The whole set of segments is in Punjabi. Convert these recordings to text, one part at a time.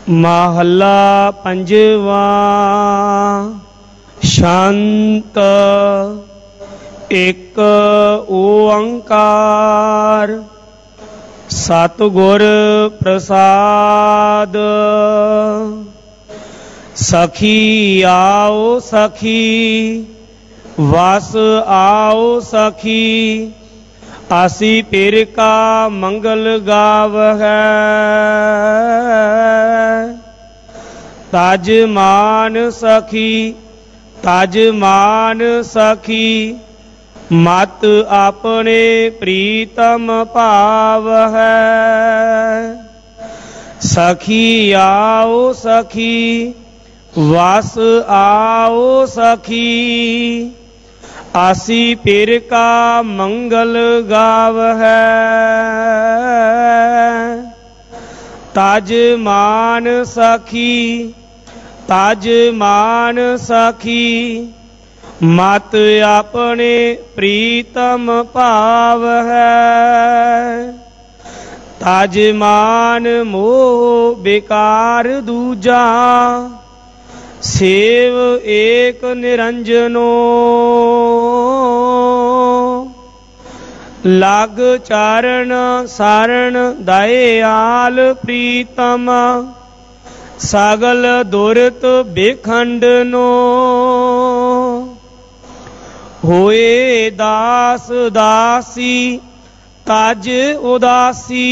महला पंजवा। शांत एक ओंकार सतगुर प्रसाद। सखी आओ सखी वस आओ सखी, आसी पिर का मंगल गाव है। तज मान सखी तज मान सखी, मत अपने प्रीतम भाव है। सखी आओ सखी वस आओ सखी, आसी पिर का मंगल गाव है। तज मान सखी तज मान सखी, मत अपने प्रीतम भाव है। तज मान मोह बेकार दूजा, सेव एक निरंजनो। लग चारण सारण दयाल प्रीतम, सगल दुरत बेखंडनो। होए दास दासी तज उदासी,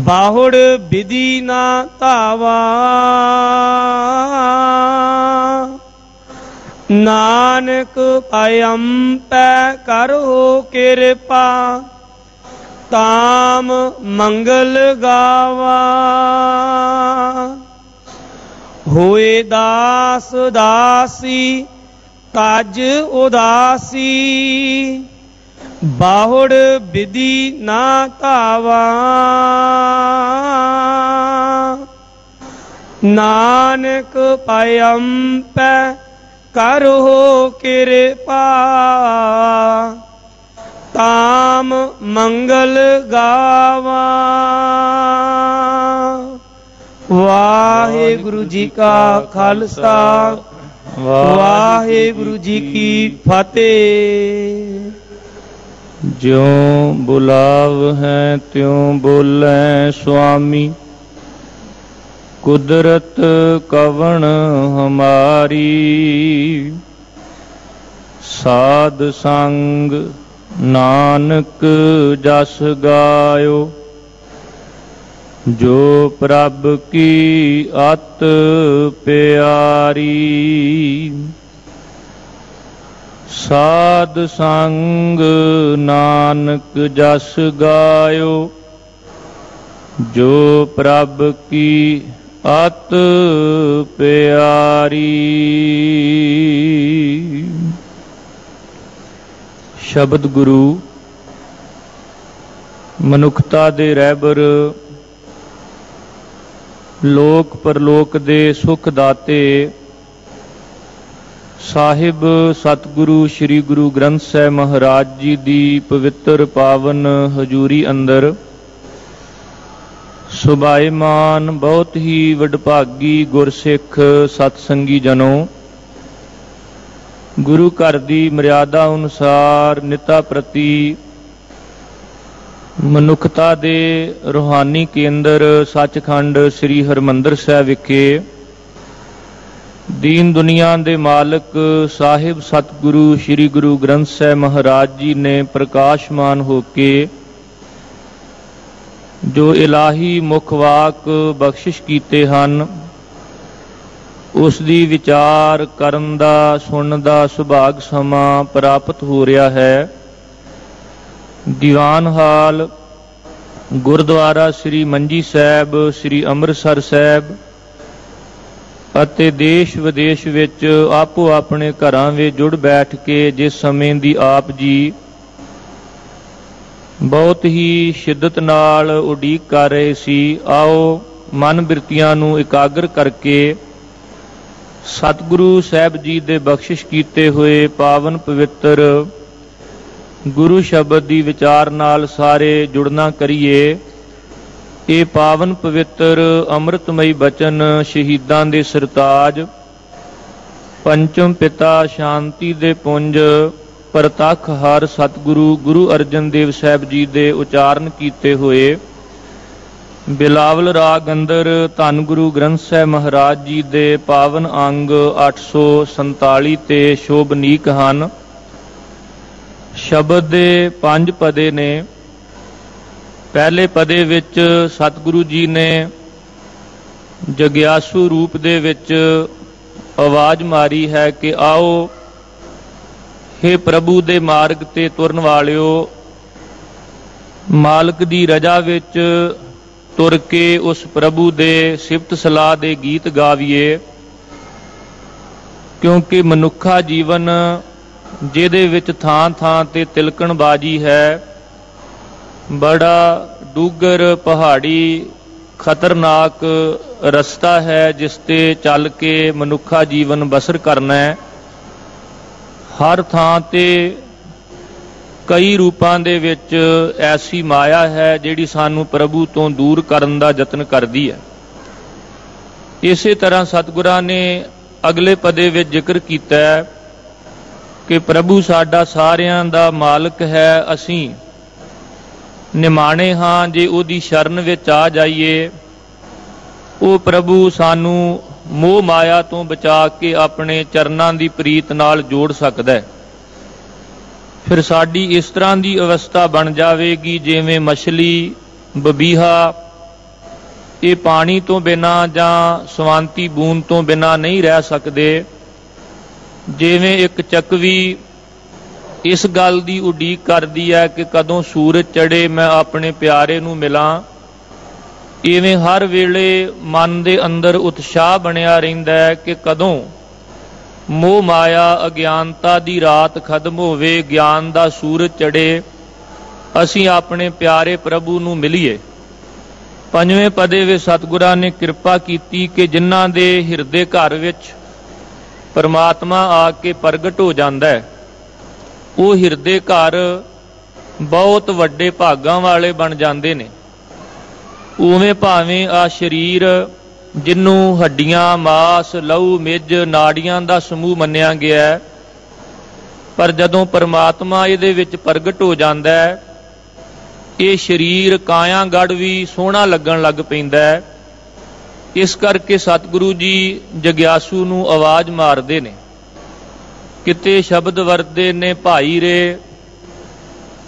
बाहुड़ विधि ना धावा। नानक पयम पै करो कृपा, ताम मंगल गावा। होए दास दासी तज उदासी, बाहुड़ विधि ना धावा। नानक पयम पै करो कृपा, ताम मंगल गावा। वाहिगुरु जी का खालसा, वाहिगुरु जी की फतेह। ज्यों बुलाव है त्यों बोले स्वामी, कुदरत कवण हमारी। साध संग नानक जस गायो, जो प्रभ की अत प्यारी। साध संग नानक जस गायो, जो प्रभ की अत प्यारी। शब्द गुरु मनुखता दे रहबर, लोक परलोक दे सुख दाते, साहिब सतगुरु श्री गुरु ग्रंथ साहिब महाराज जी दी पवित्र पावन हजूरी अंदर सुभाईमान बहुत ही वडभागी गुरसिख सतसंगी जनों, गुरु घर दी मर्यादा अनुसार निता प्रति मनुखता दे रूहानी केंद्र सचखंड श्री हरमंदर साहिब विखे दीन दुनिया दे मालक साहिब सतगुरु श्री गुरु ग्रंथ साहिब महाराज जी ने प्रकाशमान होके जो इलाही मुखवाक बख्शिश कीते हन, उस दी विचार करन दा सुनन दा सुभाग समा प्राप्त हो रहा है। दीवान हाल गुरुद्वारा श्री मंजी साहिब श्री अमृतसर साहिब ਅਤੇ देश विदेश विच आपो अपने घरां विच जुड़ बैठ के जिस समय दी आप जी बहुत ही शिद्दत नाल उਡੀਕ कर रहे सी, आओ मन बिरतियां नूं इकागर करके सतगुरु साहिब जी दे बख्शिश कीते हुए पावन पवित्र गुरु शब्द दी विचार नाल सारे जुड़ना करिए। ਇਹ ਪਾਵਨ ਪਵਿੱਤਰ ਅੰਮ੍ਰਿਤਮਈ ਬਚਨ ਸ਼ਹੀਦਾਂ ਦੇ ਸਰਤਾਜ ਪੰਚਮ ਪਿਤਾ ਸ਼ਾਂਤੀ ਦੇ ਪੁੰਜ ਪ੍ਰਤੱਖ ਹਰ ਸਤਿਗੁਰੂ ਗੁਰੂ ਅਰਜਨ ਦੇਵ ਸਾਹਿਬ ਜੀ ਦੇ ਉਚਾਰਨ ਕੀਤੇ ਹੋਏ ਬਿਲਾਵਲ ਰਾਗ ਅੰਦਰ ਧੰਨ ਗੁਰੂ ਗ੍ਰੰਥ ਸਾਹਿਬ ਮਹਾਰਾਜ ਜੀ ਦੇ ਪਾਵਨ ਅੰਗ 847 ਤੇ ਸ਼ੋਭਨੀਕ ਹਨ। ਸ਼ਬਦ ਦੇ 5 ਪਦੇ ਨੇ। ਪਹਿਲੇ ਪਦੇ ਵਿੱਚ ਸਤਿਗੁਰੂ ਜੀ ਨੇ ਜਗਿਆਸੂ ਰੂਪ ਦੇ ਵਿੱਚ ਆਵਾਜ਼ ਮਾਰੀ ਹੈ ਕਿ ਆਓ ਹੇ ਪ੍ਰਭੂ ਦੇ ਮਾਰਗ ਤੇ ਤੁਰਨ ਵਾਲਿਓ, ਮਾਲਕ ਦੀ ਰਜ਼ਾ ਵਿੱਚ ਤੁਰ ਕੇ ਉਸ ਪ੍ਰਭੂ ਦੇ ਸਿਫਤ ਸਲਾਹ ਦੇ ਗੀਤ ਗਾਵੀਏ, ਕਿਉਂਕਿ ਮਨੁੱਖਾ ਜੀਵਨ ਜਿਹਦੇ ਵਿੱਚ ਥਾਂ ਥਾਂ ਤੇ ਤਿਲਕਣਬਾਜ਼ੀ ਹੈ, ਬੜਾ ਡੂੰਘਰ ਪਹਾੜੀ ਖਤਰਨਾਕ ਰਸਤਾ ਹੈ ਜਿਸ ਤੇ ਚੱਲ ਕੇ ਮਨੁੱਖਾ ਜੀਵਨ ਬਸਰ ਕਰਨਾ ਹੈ। ਹਰ ਥਾਂ ਤੇ ਕਈ ਰੂਪਾਂ ਦੇ ਵਿੱਚ ਐਸੀ ਮਾਇਆ ਹੈ ਜਿਹੜੀ ਸਾਨੂੰ ਪ੍ਰਭੂ ਤੋਂ ਦੂਰ ਕਰਨ ਦਾ ਯਤਨ ਕਰਦੀ ਹੈ। ਇਸੇ ਤਰ੍ਹਾਂ ਸਤਿਗੁਰਾਂ ਨੇ ਅਗਲੇ ਪਦੇ ਵਿੱਚ ਜ਼ਿਕਰ ਕੀਤਾ ਹੈ ਕਿ ਪ੍ਰਭੂ ਸਾਡਾ ਸਾਰਿਆਂ ਦਾ ਮਾਲਕ ਹੈ, ਅਸੀਂ ਨਿਮਾਣੇ ਹਾਂ ਜੇ ਉਹਦੀ ਸ਼ਰਨ ਵਿੱਚ ਆ ਜਾਈਏ। ਉਹ ਪ੍ਰਭੂ ਸਾਨੂੰ ਮੋਹ ਮਾਇਆ ਤੋਂ ਬਚਾ ਕੇ ਆਪਣੇ ਚਰਨਾਂ ਦੀ ਪ੍ਰੀਤ ਨਾਲ ਜੋੜ ਸਕਦਾ ਹੈ। ਫਿਰ ਸਾਡੀ ਇਸ ਤਰ੍ਹਾਂ ਦੀ ਅਵਸਥਾ ਬਣ ਜਾਵੇਗੀ ਜਿਵੇਂ ਮਛਲੀ ਬਬੀਹਾ ਇਹ ਪਾਣੀ ਤੋਂ ਬਿਨਾਂ ਜਾਂ ਸਵਾਂਤੀ ਬੂੰਦ ਤੋਂ ਬਿਨਾਂ ਨਹੀਂ ਰਹਿ ਸਕਦੇ। ਜਿਵੇਂ ਇੱਕ ਚੱਕਵੀ ਇਸ ਗੱਲ ਦੀ ਉਡੀਕ ਕਰਦੀ ਹੈ ਕਿ ਕਦੋਂ ਸੂਰਜ ਚੜ੍ਹੇ ਮੈਂ ਆਪਣੇ ਪਿਆਰੇ ਨੂੰ ਮਿਲਾਂ, ਇਵੇਂ ਹਰ ਵੇਲੇ ਮਨ ਦੇ ਅੰਦਰ ਉਤਸ਼ਾਹ ਬਣਿਆ ਰਹਿੰਦਾ ਹੈ ਕਿ ਕਦੋਂ ਮੋਹ ਮਾਇਆ ਅਗਿਆਨਤਾ ਦੀ ਰਾਤ ਖਤਮ ਹੋਵੇ, ਗਿਆਨ ਦਾ ਸੂਰਜ ਚੜ੍ਹੇ, ਅਸੀਂ ਆਪਣੇ ਪਿਆਰੇ ਪ੍ਰਭੂ ਨੂੰ ਮਿਲੀਏ। ਪੰਜਵੇਂ ਪਦੇ ਵਿੱਚ ਸਤਿਗੁਰਾਂ ਨੇ ਕਿਰਪਾ ਕੀਤੀ ਕਿ ਜਿਨ੍ਹਾਂ ਦੇ ਹਿਰਦੇ ਘਰ ਵਿੱਚ ਪਰਮਾਤਮਾ ਆ ਕੇ ਪ੍ਰਗਟ ਹੋ ਜਾਂਦਾ ਹੈ, ਉਹ ਹਿਰਦੇ ਘਰ ਬਹੁਤ ਵੱਡੇ ਭਾਗਾਂ ਵਾਲੇ ਬਣ ਜਾਂਦੇ ਨੇ। ਉਵੇਂ ਭਾਵੇਂ ਆ ਸਰੀਰ ਜਿਹਨੂੰ ਹੱਡੀਆਂ, ਮਾਸ, ਲਹੂ, ਮਿੱਝ, ਨਾੜੀਆਂ ਦਾ ਸਮੂਹ ਮੰਨਿਆ ਗਿਆ ਹੈ, ਪਰ ਜਦੋਂ ਪਰਮਾਤਮਾ ਇਹਦੇ ਵਿੱਚ ਪ੍ਰਗਟ ਹੋ ਜਾਂਦਾ ਹੈ, ਇਹ ਸਰੀਰ ਕਾਇਆ ਗੜ ਵੀ ਸੋਹਣਾ ਲੱਗਣ ਲੱਗ ਪੈਂਦਾ ਹੈ। ਇਸ ਕਰਕੇ ਸਤਿਗੁਰੂ ਜੀ ਜਗਿਆਸੂ ਨੂੰ ਆਵਾਜ਼ ਮਾਰਦੇ ਨੇ। ਕਿਤੇ ਸ਼ਬਦ ਵਰਤਦੇ ਨੇ ਭਾਈ ਰੇ,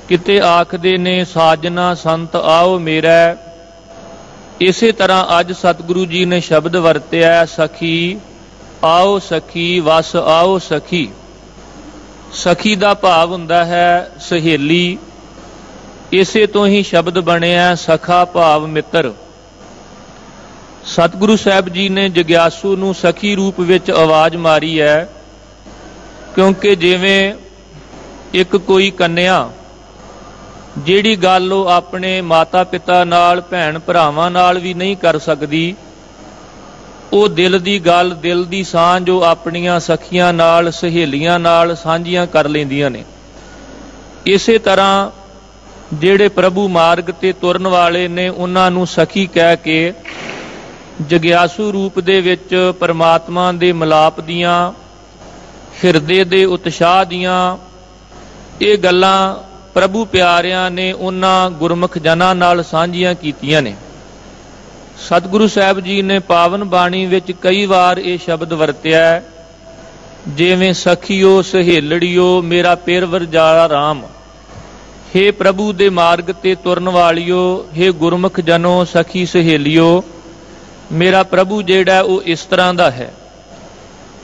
ਕਿਤੇ ਆਖਦੇ ਨੇ ਸਾਜਨਾ ਸੰਤ ਆਓ ਮੇਰਾ। ਇਸੇ ਤਰ੍ਹਾਂ ਅੱਜ ਸਤਿਗੁਰੂ ਜੀ ਨੇ ਸ਼ਬਦ ਵਰਤਿਆ ਸਖੀ ਆਓ ਸਖੀ, ਵਸ ਆਓ ਸਖੀ। ਸਖੀ ਦਾ ਭਾਵ ਹੁੰਦਾ ਹੈ ਸਹੇਲੀ। ਇਸੇ ਤੋਂ ਹੀ ਸ਼ਬਦ ਬਣਿਆ ਸਖਾ ਭਾਵ ਮਿੱਤਰ। ਸਤਿਗੁਰੂ ਸਾਹਿਬ ਜੀ ਨੇ ਜਗਿਆਸੂ ਨੂੰ ਸਖੀ ਰੂਪ ਵਿੱਚ ਆਵਾਜ਼ ਮਾਰੀ ਹੈ, ਕਿਉਂਕਿ ਜਿਵੇਂ ਇੱਕ ਕੋਈ ਕੰਨਿਆ ਜਿਹੜੀ ਗੱਲ ਉਹ ਆਪਣੇ ਮਾਤਾ ਪਿਤਾ ਨਾਲ, ਭੈਣ ਭਰਾਵਾਂ ਨਾਲ ਵੀ ਨਹੀਂ ਕਰ ਸਕਦੀ, ਉਹ ਦਿਲ ਦੀ ਗੱਲ, ਦਿਲ ਦੀ ਸਾਂਝ ਉਹ ਆਪਣੀਆਂ ਸਖੀਆਂ ਨਾਲ, ਸਹੇਲੀਆਂ ਨਾਲ ਸਾਂਝੀਆਂ ਕਰ ਲੈਂਦੀਆਂ ਨੇ। ਇਸੇ ਤਰ੍ਹਾਂ ਜਿਹੜੇ ਪ੍ਰਭੂ ਮਾਰਗ ਤੇ ਤੁਰਨ ਵਾਲੇ ਨੇ ਉਹਨਾਂ ਨੂੰ ਸਖੀ ਕਹਿ ਕੇ ਜਗਿਆਸੂ ਰੂਪ ਦੇ ਵਿੱਚ ਪਰਮਾਤਮਾ ਦੇ ਮਿਲਾਪ ਦੀਆਂ, ਹਿਰਦੇ ਦੇ ਉਤਸ਼ਾਹ ਦੀਆਂ ਇਹ ਗੱਲਾਂ ਪ੍ਰਭੂ ਪਿਆਰਿਆਂ ਨੇ ਉਹਨਾਂ ਗੁਰਮੁਖ ਜਨਾਂ ਨਾਲ ਸਾਂਝੀਆਂ ਕੀਤੀਆਂ ਨੇ। ਸਤਿਗੁਰੂ ਸਾਹਿਬ ਜੀ ਨੇ ਪਾਵਨ ਬਾਣੀ ਵਿੱਚ ਕਈ ਵਾਰ ਇਹ ਸ਼ਬਦ ਵਰਤਿਆ, ਜਿਵੇਂ ਸਖੀਓ ਸਹੇਲੜੀਓ ਮੇਰਾ ਪਿਰਵਰ ਜਾਲਾ ਰਾਮ। ਹੇ ਪ੍ਰਭੂ ਦੇ ਮਾਰਗ ਤੇ ਤੁਰਨ ਵਾਲਿਓ, ਹੇ ਗੁਰਮੁਖ ਜਨੋ, ਸਖੀ ਸਹੇਲਿਓ, ਮੇਰਾ ਪ੍ਰਭੂ ਜਿਹੜਾ ਉਹ ਇਸ ਤਰ੍ਹਾਂ ਦਾ ਹੈ।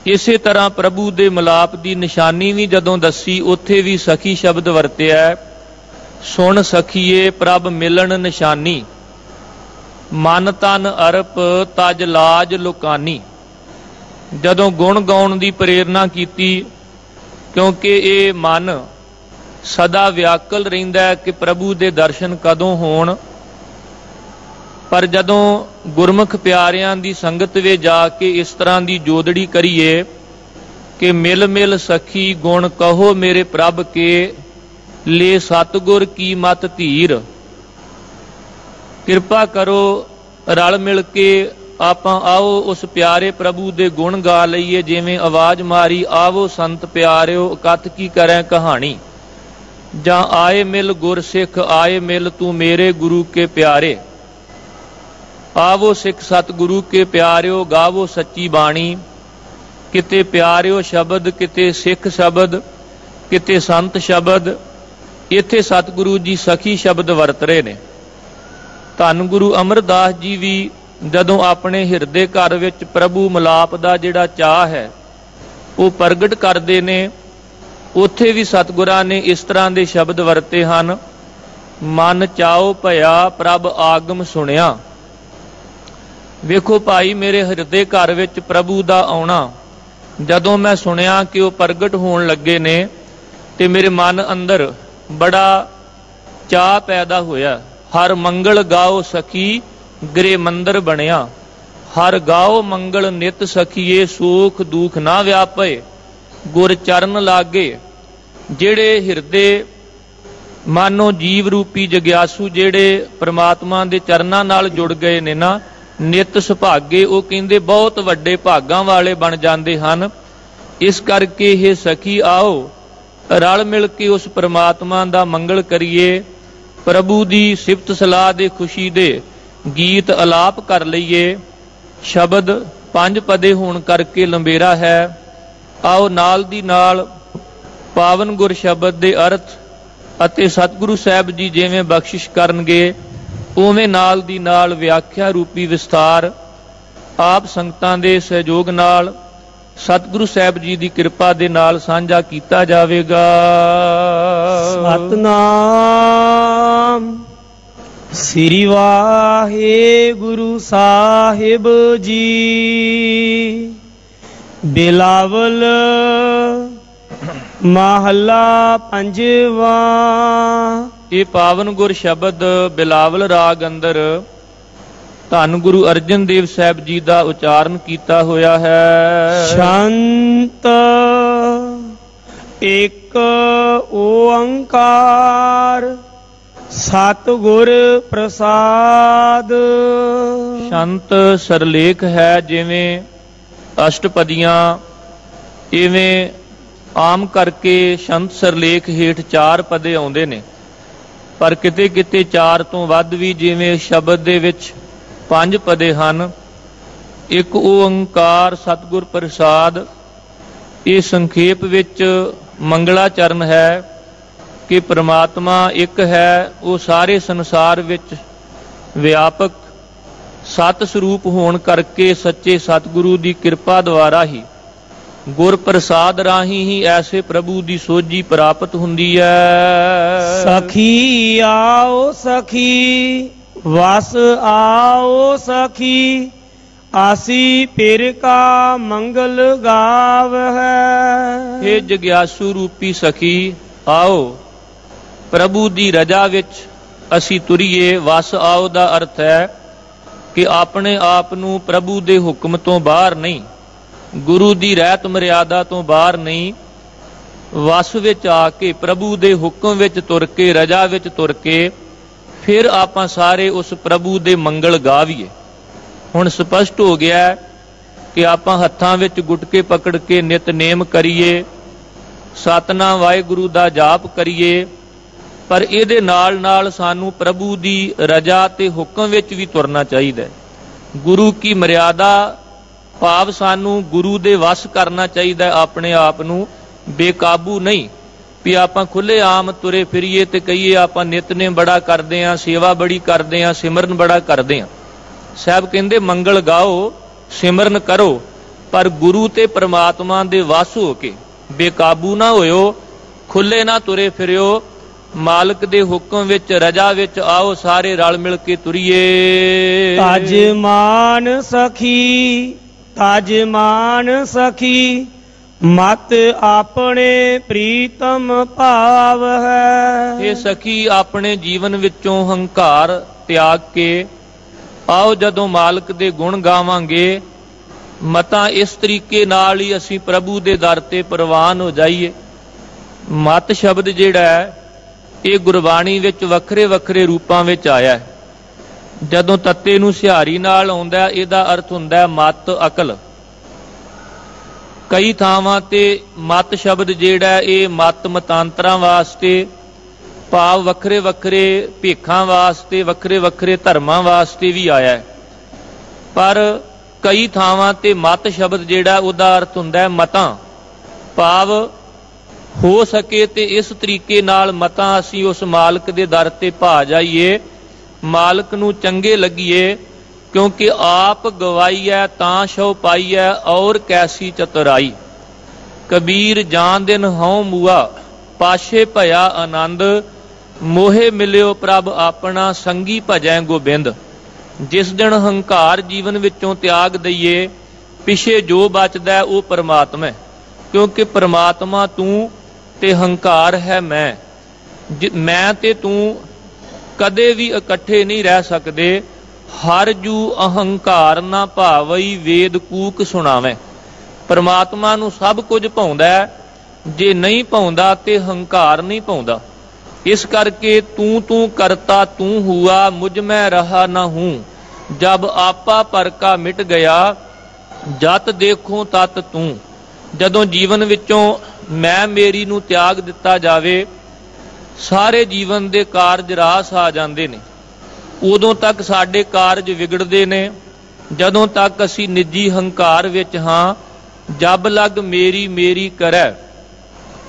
ਇਸੇ ਤਰ੍ਹਾਂ ਪ੍ਰਭੂ ਦੇ ਮਿਲਾਪ ਦੀ ਨਿਸ਼ਾਨੀ ਵੀ ਜਦੋਂ ਦੱਸੀ, ਉੱਥੇ ਵੀ ਸਖੀ ਸ਼ਬਦ ਵਰਤਿਆ। ਸੁਣ ਸਖੀਏ ਪ੍ਰਭ ਮਿਲਣ ਨਿਸ਼ਾਨੀ, ਮਨ ਤਨ ਅਰਪ ਤਜ ਲਾਜ ਲੁਕਾਨੀ। ਜਦੋਂ ਗੁਣ ਗਾਉਣ ਦੀ ਪ੍ਰੇਰਨਾ ਕੀਤੀ, ਕਿਉਂਕਿ ਇਹ ਮਨ ਸਦਾ ਵਿਆਕਲ ਰਹਿੰਦਾ ਕਿ ਪ੍ਰਭੂ ਦੇ ਦਰਸ਼ਨ ਕਦੋਂ ਹੋਣ, ਪਰ ਜਦੋਂ ਗੁਰਮੁਖ ਪਿਆਰਿਆਂ ਦੀ ਸੰਗਤ ਵਿੱਚ ਜਾ ਕੇ ਇਸ ਤਰ੍ਹਾਂ ਦੀ ਜੋਦੜੀ ਕਰੀਏ ਕਿ ਮਿਲ ਮਿਲ ਸਖੀ ਗੁਣ ਕਹੋ ਮੇਰੇ ਪ੍ਰਭ ਕੇ, ਲੈ ਸਤਿਗੁਰ ਕੀ ਮਤ ਧੀਰ। ਕਿਰਪਾ ਕਰੋ ਰਲ ਮਿਲ ਕੇ ਆਪਾਂ ਆਓ ਉਸ ਪਿਆਰੇ ਪ੍ਰਭੂ ਦੇ ਗੁਣ ਗਾ ਲਈਏ। ਜਿਵੇਂ ਆਵਾਜ਼ ਮਾਰੀ ਆਵੋ ਸੰਤ ਪਿਆਰਿਓ ਕਥ ਕੀ ਕਰੈ ਕਹਾਣੀ, ਜਾਂ ਆਏ ਮਿਲ ਗੁਰਸਿੱਖ ਆਏ ਮਿਲ ਤੂੰ ਮੇਰੇ ਗੁਰੂ ਕੇ ਪਿਆਰੇ। ਆਵੋ ਸਿੱਖ ਸਤਿਗੁਰੂ ਕੇ ਪਿਆਰਿਓ ਗਾਵੋ ਸੱਚੀ ਬਾਣੀ, ਕਿਤੇ ਪਿਆਰਿਓ ਸ਼ਬਦ ਕਿਤੇ ਸਿੱਖ ਸ਼ਬਦ ਕਿਤੇ ਸੰਤ ਸ਼ਬਦ। ਇੱਥੇ ਸਤਿਗੁਰੂ ਜੀ ਸਖੀ ਸ਼ਬਦ ਵਰਤ ਰਹੇ ਨੇ। ਧੰਨ ਗੁਰੂ ਅਮਰਦਾਸ ਜੀ ਵੀ ਜਦੋਂ ਆਪਣੇ ਹਿਰਦੇ ਘਰ ਵਿੱਚ ਪ੍ਰਭੂ ਮਿਲਾਪ ਦਾ ਜਿਹੜਾ ਚਾਅ ਹੈ ਉਹ ਪ੍ਰਗਟ ਕਰਦੇ ਨੇ, ਉੱਥੇ ਵੀ ਸਤਿਗੁਰਾਂ ਨੇ ਇਸ ਤਰ੍ਹਾਂ ਦੇ ਸ਼ਬਦ ਵਰਤੇ ਹਨ। ਮਨ ਚਾਉ ਭਇਆ ਪ੍ਰਭ ਆਗਮ ਸੁਣਿਆ। ਵੇਖੋ ਭਾਈ, ਮੇਰੇ ਹਿਰਦੇ ਘਰ ਵਿੱਚ ਪ੍ਰਭੂ ਦਾ ਆਉਣਾ ਜਦੋਂ ਮੈਂ ਸੁਣਿਆ ਕਿ ਉਹ ਪ੍ਰਗਟ ਹੋਣ ਲੱਗੇ ਨੇ, ਤੇ ਮੇਰੇ ਮਨ ਅੰਦਰ ਬੜਾ ਚਾਅ ਪੈਦਾ ਹੋਇਆ। ਹਰ ਮੰਗਲ ਗਾਓ ਸਖੀ ਗ੍ਰਹਿ ਮੰਦਰ ਬਣਿਆ। ਹਰ ਗਾਓ ਮੰਗਲ ਨਿਤ ਸਖੀਏ ਸੂਖ ਦੁਖ ਨਾ ਵਿਆਪੇ ਗੁਰ ਚਰਨ ਲਾਗੇ। ਜਿਹੜੇ ਹਿਰਦੇ ਮਾਨੋ ਜੀਵ ਰੂਪੀ ਜਗਿਆਸੂ ਜਿਹੜੇ ਪ੍ਰਮਾਤਮਾ ਦੇ ਚਰਨਾਂ ਨਾਲ ਜੁੜ ਗਏ ਨੇ ਨਾ, ਨਿਤ ਸੁਭਾਗੇ, ਉਹ ਕਹਿੰਦੇ ਬਹੁਤ ਵੱਡੇ ਭਾਗਾਂ ਵਾਲੇ ਬਣ ਜਾਂਦੇ ਹਨ। ਇਸ ਕਰਕੇ ਇਹ ਸਖੀ ਆਓ ਰਲ ਮਿਲ ਕੇ ਉਸ ਪ੍ਰਮਾਤਮਾ ਦਾ ਮੰਗਲ ਕਰੀਏ, ਪ੍ਰਭੂ ਦੀ ਸਿਫਤ ਸਲਾਹ ਦੇ ਖੁਸ਼ੀ ਦੇ ਗੀਤ ਅਲਾਪ ਕਰ ਲਈਏ। ਸ਼ਬਦ 5 ਪਦੇ ਹੋਣ ਕਰਕੇ ਲੰਬੇਰਾ ਹੈ। ਆਓ ਨਾਲ ਦੀ ਨਾਲ ਪਾਵਨ ਗੁਰ ਸ਼ਬਦ ਦੇ ਅਰਥ ਅਤੇ ਸਤਿਗੁਰੂ ਸਾਹਿਬ ਜੀ ਜਿਵੇਂ ਬਖਸ਼ਿਸ਼ ਕਰਨਗੇ ਉਵੇਂ ਨਾਲ ਦੀ ਨਾਲ ਵਿਆਖਿਆ ਰੂਪੀ ਵਿਸਥਾਰ ਆਪ ਸੰਗਤਾਂ ਦੇ ਸਹਿਯੋਗ ਨਾਲ ਸਤਿਗੁਰੂ ਸਾਹਿਬ ਜੀ ਦੀ ਕਿਰਪਾ ਦੇ ਨਾਲ ਸਾਂਝਾ ਕੀਤਾ ਜਾਵੇਗਾ। ਸਤਨਾਮ ਸ੍ਰੀ ਵਾਹਿਗੁਰੂ ਸਾਹਿਬ ਜੀ। ਬਿਲਾਵਲ ਮਹੱਲਾ ਪੰਜਵਾ। ਇਹ ਪਾਵਨ ਗੁਰ ਸ਼ਬਦ ਬਿਲਾਵਲ ਰਾਗ ਅੰਦਰ ਧੰਨ ਗੁਰੂ ਅਰਜਨ ਦੇਵ ਸਾਹਿਬ ਜੀ ਦਾ ਉਚਾਰਨ ਕੀਤਾ ਹੋਇਆ ਹੈ। ਸ਼ਾਂਤ ਇੱਕ ਓੰਕਾਰ ਸਤਿਗੁਰ ਪ੍ਰਸਾਦ। ਸ਼ੰਤ ਸਰਲੇਖ ਹੈ, ਜਿਵੇਂ ਅਸ਼ਟਪਦੀਆਂ ਇਵੇਂ ਆਮ ਕਰਕੇ ਸ਼ੰਤ ਸਰਲੇਖ ਹੇਠ 4 ਪਦੇ ਆਉਂਦੇ ਨੇ, ਪਰ ਕਿਤੇ ਕਿਤੇ 4 ਤੋਂ ਵੱਧ ਵੀ, ਜਿਵੇਂ ਸ਼ਬਦ ਦੇ ਵਿੱਚ 5 ਪਦੇ ਹਨ। ਇੱਕ ਓੰਕਾਰ ਸਤਿਗੁਰ ਪ੍ਰਸਾਦ, ਇਹ ਸੰਖੇਪ ਵਿੱਚ ਮੰਗਲਾਚਰਨ ਹੈ ਕਿ ਪ੍ਰਮਾਤਮਾ ਇੱਕ ਹੈ, ਉਹ ਸਾਰੇ ਸੰਸਾਰ ਵਿੱਚ ਵਿਆਪਕ ਸਤ ਸਰੂਪ ਹੋਣ ਕਰਕੇ ਸੱਚੇ ਸਤਿਗੁਰੂ ਦੀ ਕਿਰਪਾ ਦੁਆਰਾ ਹੀ ਗੁਰ ਪ੍ਰਸਾਦ ਰਾਹੀਂ ਹੀ ਐਸੇ ਪ੍ਰਭੂ ਦੀ ਸੋਝੀ ਪ੍ਰਾਪਤ ਹੁੰਦੀ ਹੈ। ਸਖੀ ਆਓ ਸਖੀ ਵਸ ਆਓ ਸਖੀ, ਆਸੀ ਪਿਰ ਕਾ ਮੰਗਲ ਗਾਵ ਹੈ। ਇਹ ਜਗਿਆਸੂ ਰੂਪੀ ਸਖੀ ਆਓ, ਪ੍ਰਭੂ ਦੀ ਰਜਾ ਵਿੱਚ ਅਸੀਂ ਤੁਰੀਏ। ਵਸ ਆਓ ਦਾ ਅਰਥ ਹੈ ਕਿ ਆਪਣੇ ਆਪ ਨੂੰ ਪ੍ਰਭੂ ਦੇ ਹੁਕਮ ਤੋਂ ਬਾਹਰ ਨਹੀਂ, ਗੁਰੂ ਦੀ ਰਹਿਤ ਮਰਿਆਦਾ ਤੋਂ ਬਾਹਰ ਨਹੀਂ, ਵਸ ਵਿੱਚ ਆ ਕੇ ਪ੍ਰਭੂ ਦੇ ਹੁਕਮ ਵਿੱਚ ਤੁਰ ਕੇ, ਰਜਾ ਵਿੱਚ ਤੁਰ ਕੇ ਫਿਰ ਆਪਾਂ ਸਾਰੇ ਉਸ ਪ੍ਰਭੂ ਦੇ ਮੰਗਲ ਗਾਵੀਏ। ਹੁਣ ਸਪਸ਼ਟ ਹੋ ਗਿਆ ਕਿ ਆਪਾਂ ਹੱਥਾਂ ਵਿੱਚ ਗੁਟਕੇ ਪਕੜ ਕੇ ਨਿਤਨੇਮ ਕਰੀਏ, ਸਤਨਾਮ ਵਾਹਿਗੁਰੂ ਦਾ ਜਾਪ ਕਰੀਏ, ਪਰ ਇਹਦੇ ਨਾਲ ਨਾਲ ਸਾਨੂੰ ਪ੍ਰਭੂ ਦੀ ਰਜਾ ਤੇ ਹੁਕਮ ਵਿੱਚ ਵੀ ਤੁਰਨਾ ਚਾਹੀਦਾ ਹੈ। ਗੁਰੂ ਕੀ ਮਰਿਆਦਾ ਭਾਵ ਸਾਨੂੰ ਗੁਰੂ ਦੇ ਵਸ ਕਰਨਾ ਚਾਹੀਦਾ, ਆਪਣੇ ਆਪ ਨੂੰ ਬੇਕਾਬੂ ਨਹੀਂ ਵੀ ਆਪਾਂ ਖੁੱਲੇ ਆਮ ਤੁਰੇ ਫਿਰੀਏ ਤੇ ਕਹੀਏ ਆਪਾਂ ਨਿਤਨੇਮ ਬੜਾ ਕਰਦੇ ਹਾਂ, ਸੇਵਾ ਬੜੀ ਕਰਦੇ ਹਾਂ, ਸਿਮਰਨ ਬੜਾ ਕਰਦੇ ਹਾਂ। ਸਾਹਿਬ ਕਹਿੰਦੇ ਮੰਗਲ ਗਾਓ, ਸਿਮਰਨ ਕਰੋ, ਪਰ ਗੁਰੂ ਤੇ ਪ੍ਰਮਾਤਮਾ ਦੇ ਵਸ ਹੋ ਕੇ ਬੇਕਾਬੂ ਨਾ ਹੋਇਓ, ਖੁੱਲੇ ਨਾ ਤੁਰੇ ਫਿਰਿਓ, ਮਾਲਕ ਦੇ ਹੁਕਮ ਵਿੱਚ ਰਜਾ ਵਿੱਚ ਆਓ, ਸਾਰੇ ਰਲ ਮਿਲ ਕੇ ਤੁਰੀਏ। ਤਜ ਮਾਨ ਸਖੀ ਤਜ ਮਾਨ ਸਖੀ, ਮਤ ਆਪਣੇ ਪ੍ਰੀਤਮ ਭਾਵ ਹੈ। ਇਹ ਸਖੀ ਆਪਣੇ ਜੀਵਨ ਵਿੱਚੋਂ ਹੰਕਾਰ ਤਿਆਗ ਕੇ ਆਓ, ਜਦੋਂ ਮਾਲਕ ਦੇ ਗੁਣ ਗਾਵਾਂਗੇ ਮਤਾਂ ਇਸ ਤਰੀਕੇ ਨਾਲ ਹੀ ਅਸੀਂ ਪ੍ਰਭੂ ਦੇ ਦਰ ਤੇ ਪ੍ਰਵਾਨ ਹੋ ਜਾਈਏ। ਮਤ ਸ਼ਬਦ ਜਿਹੜਾ ਹੈ ਇਹ ਗੁਰਬਾਣੀ ਵਿੱਚ ਵੱਖਰੇ ਵੱਖਰੇ ਰੂਪਾਂ ਵਿੱਚ ਆਇਆ ਹੈ। ਜਦੋਂ ਤੱਤੇ ਨੂੰ ਸਿਹਾਰੀ ਨਾਲ ਆਉਂਦਾ ਇਹਦਾ ਅਰਥ ਹੁੰਦਾ ਮਤ ਅਕਲ। ਕਈ ਥਾਵਾਂ ਤੇ ਮਤ ਸ਼ਬਦ ਜਿਹੜਾ ਇਹ ਮਤ ਮਤਾਂਤਰਾਂ ਵਾਸਤੇ, ਭਾਵ ਵੱਖਰੇ ਵੱਖਰੇ ਭੇਖਾਂ ਵਾਸਤੇ, ਵੱਖਰੇ ਵੱਖਰੇ ਧਰਮਾਂ ਵਾਸਤੇ ਵੀ ਆਇਆ ਹੈ। ਪਰ ਕਈ ਥਾਵਾਂ ਤੇ ਮਤ ਸ਼ਬਦ ਜਿਹੜਾ ਉਹਦਾ ਅਰਥ ਹੁੰਦਾ ਮਤਾਂ, ਭਾਵ ਹੋ ਸਕੇ ਤੇ ਇਸ ਤਰੀਕੇ ਨਾਲ ਮਤਾਂ ਅਸੀਂ ਉਸ ਮਾਲਕ ਦੇ ਦਰ ਤੇ ਭਾ ਜਾਈਏ, ਮਾਲਕ ਨੂੰ ਚੰਗੇ ਲੱਗੀਏ, ਕਿਉਂਕਿ ਆਪ ਗਵਾਈਐ ਤਾਂ ਸ਼ਉ ਪਾਈਐ ਔਰ ਕੈਸੀ ਚਤੁਰਾਈ। ਕਬੀਰ ਜਾਨ ਦਿਨ ਹਉ ਮੂਆ ਪਾਸ਼ੇ ਭਇਆ ਆਨੰਦ, ਮੋਹੇ ਮਿਲਿਓ ਪ੍ਰਭ ਆਪਣਾ ਸੰਗੀ ਭਜੈ ਗੋਬਿੰਦ। ਜਿਸ ਦਿਨ ਹੰਕਾਰ ਜੀਵਨ ਵਿੱਚੋਂ ਤਿਆਗ ਦਈਏ, ਪਿਛੇ ਜੋ ਬਚਦਾ ਉਹ ਪਰਮਾਤਮਾ, ਕਿਉਂਕਿ ਪਰਮਾਤਮਾ ਤੂੰ ਤੇ ਹੰਕਾਰ ਹੈ ਮੈਂ ਤੇ ਤੂੰ ਕਦੇ ਵੀ ਇਕੱਠੇ ਨਹੀਂ ਰਹਿ ਸਕਦੇ। ਹਰ ਜੂ ਅਹੰਕਾਰ ਨਾ ਭਾਵਈ ਵੇਦ ਕੂਕ ਸੁਣਾਵੇਂ। ਪਰਮਾਤਮਾ ਨੂੰ ਸਭ ਕੁਝ ਭਾਉਂਦਾ, ਜੇ ਨਹੀਂ ਭਾਉਂਦਾ ਤੇ ਹੰਕਾਰ ਨਹੀਂ ਭਾਉਂਦਾ। ਇਸ ਕਰਕੇ ਤੂੰ ਕਰਤਾ ਤੂੰ ਹੁਆ, ਮੁਝ ਮੈਂ ਰਹਾ ਨਾ ਹੂੰ। ਜਬ ਆਪਾ ਪਰ ਕਾ ਮਿਟ ਗਿਆ, ਜਤ ਦੇਖੋ ਤਤ ਤੂੰ। ਜਦੋਂ ਜੀਵਨ ਵਿੱਚੋਂ ਮੈਂ ਮੇਰੀ ਨੂੰ ਤਿਆਗ ਦਿੱਤਾ ਜਾਵੇ, ਸਾਰੇ ਜੀਵਨ ਦੇ ਕਾਰਜ ਰਾਸ ਆ ਜਾਂਦੇ ਨੇ। ਉਦੋਂ ਤੱਕ ਸਾਡੇ ਕਾਰਜ ਵਿਗੜਦੇ ਨੇ ਜਦੋਂ ਤੱਕ ਅਸੀਂ ਨਿੱਜੀ ਹੰਕਾਰ ਵਿੱਚ ਹਾਂ। ਜਬ ਲਗ ਮੇਰੀ ਮੇਰੀ ਕਰੈ,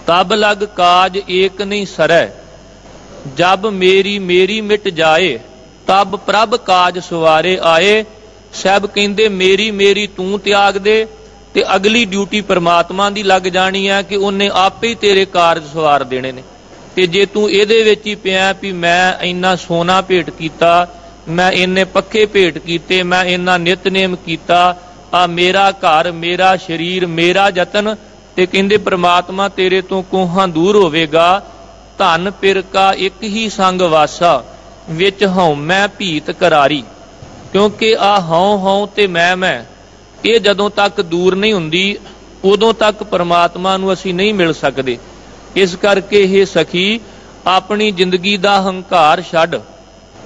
ਤਬ ਲਗ ਕਾਜ ਏਕ ਨਹੀਂ ਸਰੈ। ਜਬ ਮੇਰੀ ਮੇਰੀ ਮਿਟ ਜਾਏ, ਤਬ ਪ੍ਰਭ ਕਾਜ ਸਵਾਰੇ ਆਏ। ਸਭ ਕਹਿੰਦੇ ਮੇਰੀ ਮੇਰੀ ਤੂੰ ਤਿਆਗ ਦੇ ਤੇ ਅਗਲੀ ਡਿਊਟੀ ਪਰਮਾਤਮਾ ਦੀ ਲੱਗ ਜਾਣੀ ਹੈ ਕਿ ਉਹਨੇ ਆਪੇ ਹੀ ਤੇਰੇ ਕਾਰਜ ਸਵਾਰ ਦੇਣੇ ਨੇ। ਤੇ ਜੇ ਤੂੰ ਇਹਦੇ ਵਿੱਚ ਹੀ ਪਿਆ ਵੀ ਮੈਂ ਇੰਨਾ ਸੋਨਾ ਭੇਟ ਕੀਤਾ, ਮੈਂ ਇੰਨੇ ਪੱਖੇ ਭੇਟ ਕੀਤੇ, ਮੈਂ ਇੰਨਾ ਨਿਤਨੇਮ ਕੀਤਾ, ਆ ਮੇਰਾ ਘਰ, ਮੇਰਾ ਸਰੀਰ, ਮੇਰਾ ਯਤਨ, ਤੇ ਕਹਿੰਦੇ ਪ੍ਰਮਾਤਮਾ ਤੇਰੇ ਤੋਂ ਕੋਹਾਂ ਦੂਰ ਹੋਵੇਗਾ। ਧਨ ਪਿਰ ਕਾ ਇੱਕ ਹੀ ਸੰਗ ਵਾਸਾ, ਵਿੱਚ ਹਉਮੈ ਭੀਤ ਕਰਾਰੀ। ਕਿਉਂਕਿ ਆ ਹਉ ਤੇ ਮੈਂ ਇਹ ਜਦੋਂ ਤੱਕ ਦੂਰ ਨਹੀਂ ਹੁੰਦੀ, ਉਦੋਂ ਤੱਕ ਪਰਮਾਤਮਾ ਨੂੰ ਅਸੀਂ ਨਹੀਂ ਮਿਲ ਸਕਦੇ। ਇਸ ਕਰਕੇ ਇਹ ਸਖੀ ਆਪਣੀ ਜ਼ਿੰਦਗੀ ਦਾ ਹੰਕਾਰ ਛੱਡ,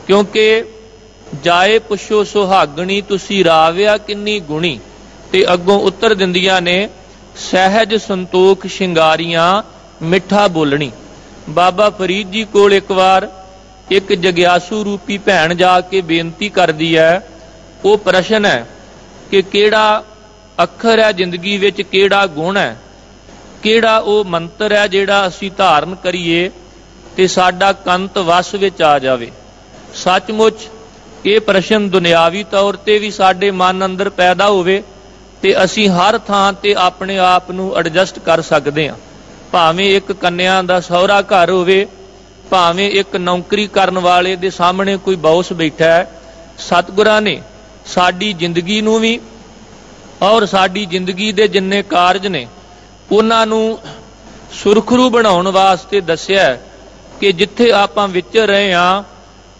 ਕਿਉਂਕਿ ਜਾਏ ਪੁੱਛੋ ਸੁਹਾਗਣੀ, ਤੁਸੀਂ ਰਾਵਿਆ ਕਿੰਨੀ ਗੁਣੀ। ਤੇ ਅੱਗੋਂ ਉੱਤਰ ਦਿੰਦੀਆਂ ਨੇ, ਸਹਿਜ ਸੰਤੋਖ ਸ਼ਿੰਗਾਰੀਆਂ ਮਿੱਠਾ ਬੋਲਣੀ। ਬਾਬਾ ਫਰੀਦ ਜੀ ਕੋਲ ਇੱਕ ਵਾਰ ਇੱਕ ਜਗਿਆਸੂ ਰੂਪੀ ਭੈਣ ਜਾ ਕੇ ਬੇਨਤੀ ਕਰਦੀ ਹੈ। ਉਹ ਪ੍ਰਸ਼ਨ ਹੈ ਕਿ ਕਿਹੜਾ ਅੱਖਰ ਹੈ ਜ਼ਿੰਦਗੀ ਵਿੱਚ, ਕਿਹੜਾ ਗੁਣ ਹੈ, ਕਿਹੜਾ ਉਹ ਮੰਤਰ ਹੈ ਜਿਹੜਾ ਅਸੀਂ ਧਾਰਨ ਕਰੀਏ ਤੇ ਸਾਡਾ ਕੰਤ ਵਸ ਵਿੱਚ ਆ ਜਾਵੇ। ਸੱਚਮੁੱਚ ਇਹ ਪ੍ਰਸ਼ਨ ਦੁਨਿਆਵੀ ਤੌਰ ਤੇ ਵੀ ਸਾਡੇ ਮਨ ਅੰਦਰ ਪੈਦਾ ਹੋਵੇ ਤੇ ਅਸੀਂ ਹਰ ਥਾਂ ਤੇ ਆਪਣੇ ਆਪ ਨੂੰ ਐਡਜਸਟ ਕਰ ਸਕਦੇ ਹਾਂ। ਭਾਵੇਂ ਇੱਕ ਕੰਨਿਆ ਦਾ ਸਹੁਰਾ ਘਰ ਹੋਵੇ, ਭਾਵੇਂ ਇੱਕ ਨੌਕਰੀ ਕਰਨ ਵਾਲੇ ਦੇ ਸਾਹਮਣੇ ਕੋਈ ਬੌਸ ਬੈਠਾ ਹੈ, ਸਤਿਗੁਰਾਂ ਨੇ ਸਾਡੀ ਜ਼ਿੰਦਗੀ ਨੂੰ ਵੀ ਔਰ ਸਾਡੀ ਜ਼ਿੰਦਗੀ ਦੇ ਜਿੰਨੇ ਕਾਰਜ ਨੇ ਉਹਨਾਂ ਨੂੰ ਸੁਰਖਰੂ ਬਣਾਉਣ ਵਾਸਤੇ ਦੱਸਿਆ ਕਿ ਜਿੱਥੇ ਆਪਾਂ ਵਿਚਰ ਰਹੇ ਹਾਂ